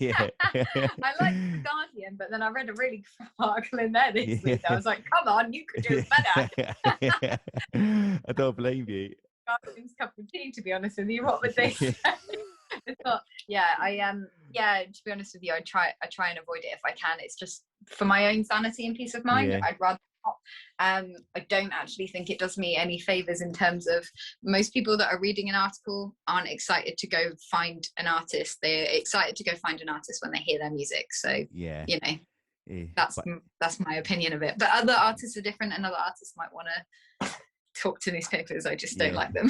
Yeah, good.
I like The Guardian, but then I read a really good article in there this week. I was like, come on, you could do it better.
I don't blame you.
Guardian's cup of tea, to be honest with you. What would they say? To be honest with you, I try and avoid it if I can. It's just for my own sanity and peace of mind. I'd rather not. I don't actually think it does me any favors in terms of, most people that are reading an article aren't excited to go find an artist. They're excited to go find an artist when they hear their music. So that's my opinion of it. But other artists are different, and other artists might want to talk to newspapers. I just don't like them.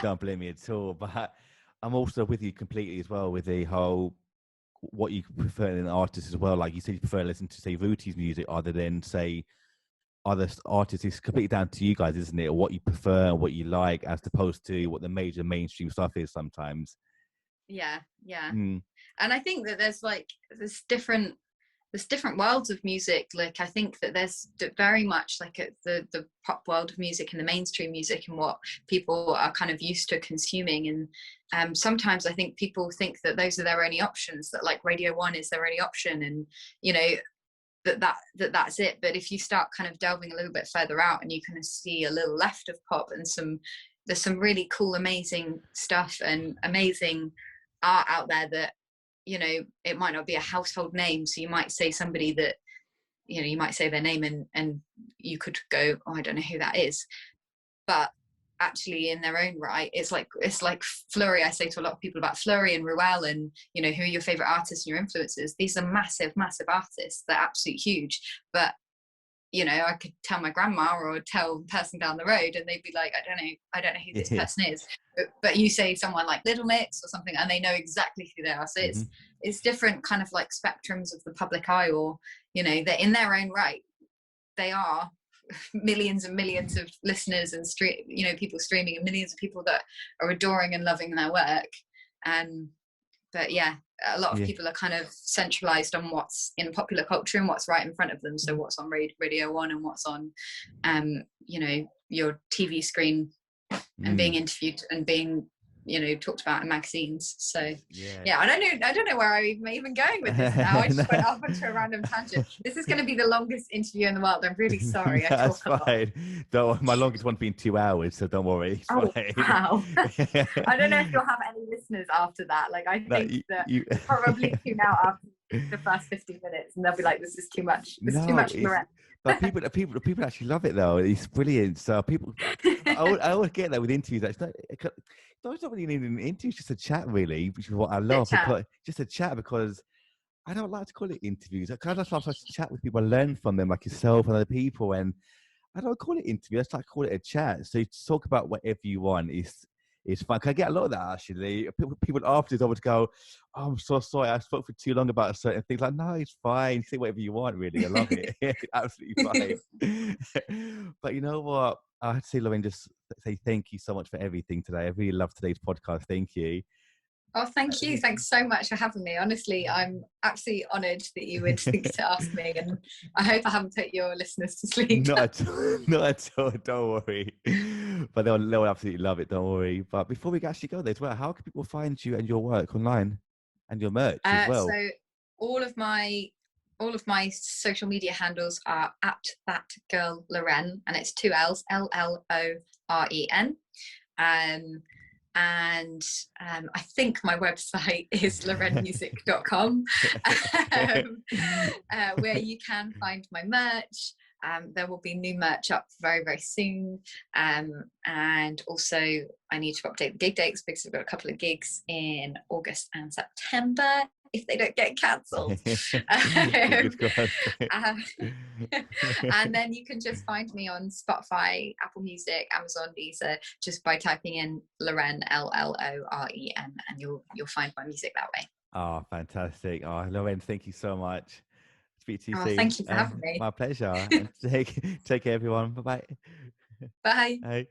Don't blame me at all. But I'm also with you completely as well with the whole what you prefer in an artist as well. Like you said, you prefer to listen to, say, Rooty's music other than, say, other artists. It's completely down to you guys, isn't it? What you prefer and what you like, as opposed to what the major mainstream stuff is sometimes.
And I think that there's different worlds of music. Like I think that there's very much like the pop world of music and the mainstream music and what people are kind of used to consuming, and sometimes I think people think that those are their only options, that like Radio 1 is their only option, and you know that's it. But if you start kind of delving a little bit further out, and you kind of see a little left of pop, and there's some really cool, amazing stuff and amazing art out there that, you know, it might not be a household name. So you might say somebody that, you know, you might say their name and you could go, oh, I don't know who that is. But actually in their own right, it's like Fleury. I say to a lot of people about Fleury and Ruel and, you know, who are your favorite artists and your influences. These are massive, massive artists. They're absolutely huge. But, you know, I could tell my grandma or tell the person down the road and they'd be like, I don't know who this person is. But you say someone like Little Mix or something and they know exactly who they are. So it's different kind of like spectrums of the public eye, or, you know, they're in their own right. They are millions and millions of listeners and people streaming, and millions of people that are adoring and loving their work. But yeah, a lot of people are kind of centralized on what's in popular culture and what's right in front of them. So what's on Radio 1 and what's on, you know, your TV screen and being interviewed and being, you know, talked about in magazines. So I don't know where I'm even going with this now. I just went off onto a random tangent. This is going to be the longest interview in the world. I'm really sorry.
That's fine. My longest one's been 2 hours, so don't worry.
Wow. I don't know if you'll have any listeners after that. Like I think that you probably tune out after the first 50 minutes and they'll be like, this is too much. This is too much for
But people actually love it though. It's brilliant. So I always get that with interviews. It's not really needing an interview, it's just a chat really, which is what I love. Just a chat, because I don't like to call it interviews. I kind of like to chat with people and learn from them, like yourself and other people. And I don't call it interview. I just like to call it a chat. So you talk about whatever you want. It's fun. 'Cause I get a lot of that actually. People afterwards always go, "Oh, I'm so sorry. I spoke for too long about a certain thing." Like, no, it's fine. Say whatever you want. Really, I love it. Absolutely fine. But you know what? I had to say, Lloren, just say thank you so much for everything today. I really love today's podcast. Thank you.
Oh, thank you. Thanks so much for having me. Honestly, I'm absolutely honoured that you would think to ask me, and I hope I haven't put your listeners to sleep.
Not at all. Not at all. Don't worry. But they'll absolutely love it. Don't worry. But before we actually go there as well, how can people find you and your work online and your merch as well?
So all of my social media handles are at that girl Lloren, and it's 2 L's, Lloren. And I think my website is lorenmusic.com, where you can find my merch. There will be new merch up very, very soon. And also I need to update the gig dates because we've got a couple of gigs in August and September if they don't get cancelled. And then you can just find me on Spotify, Apple Music, Amazon, Deezer, just by typing in Lloren, Lloren, and you'll find my music that way.
Oh, fantastic. Oh, Lloren, thank you so much. Speak to you soon.
Thank you for having me.
My pleasure. And take care, everyone. Bye-bye.
Bye.
Bye.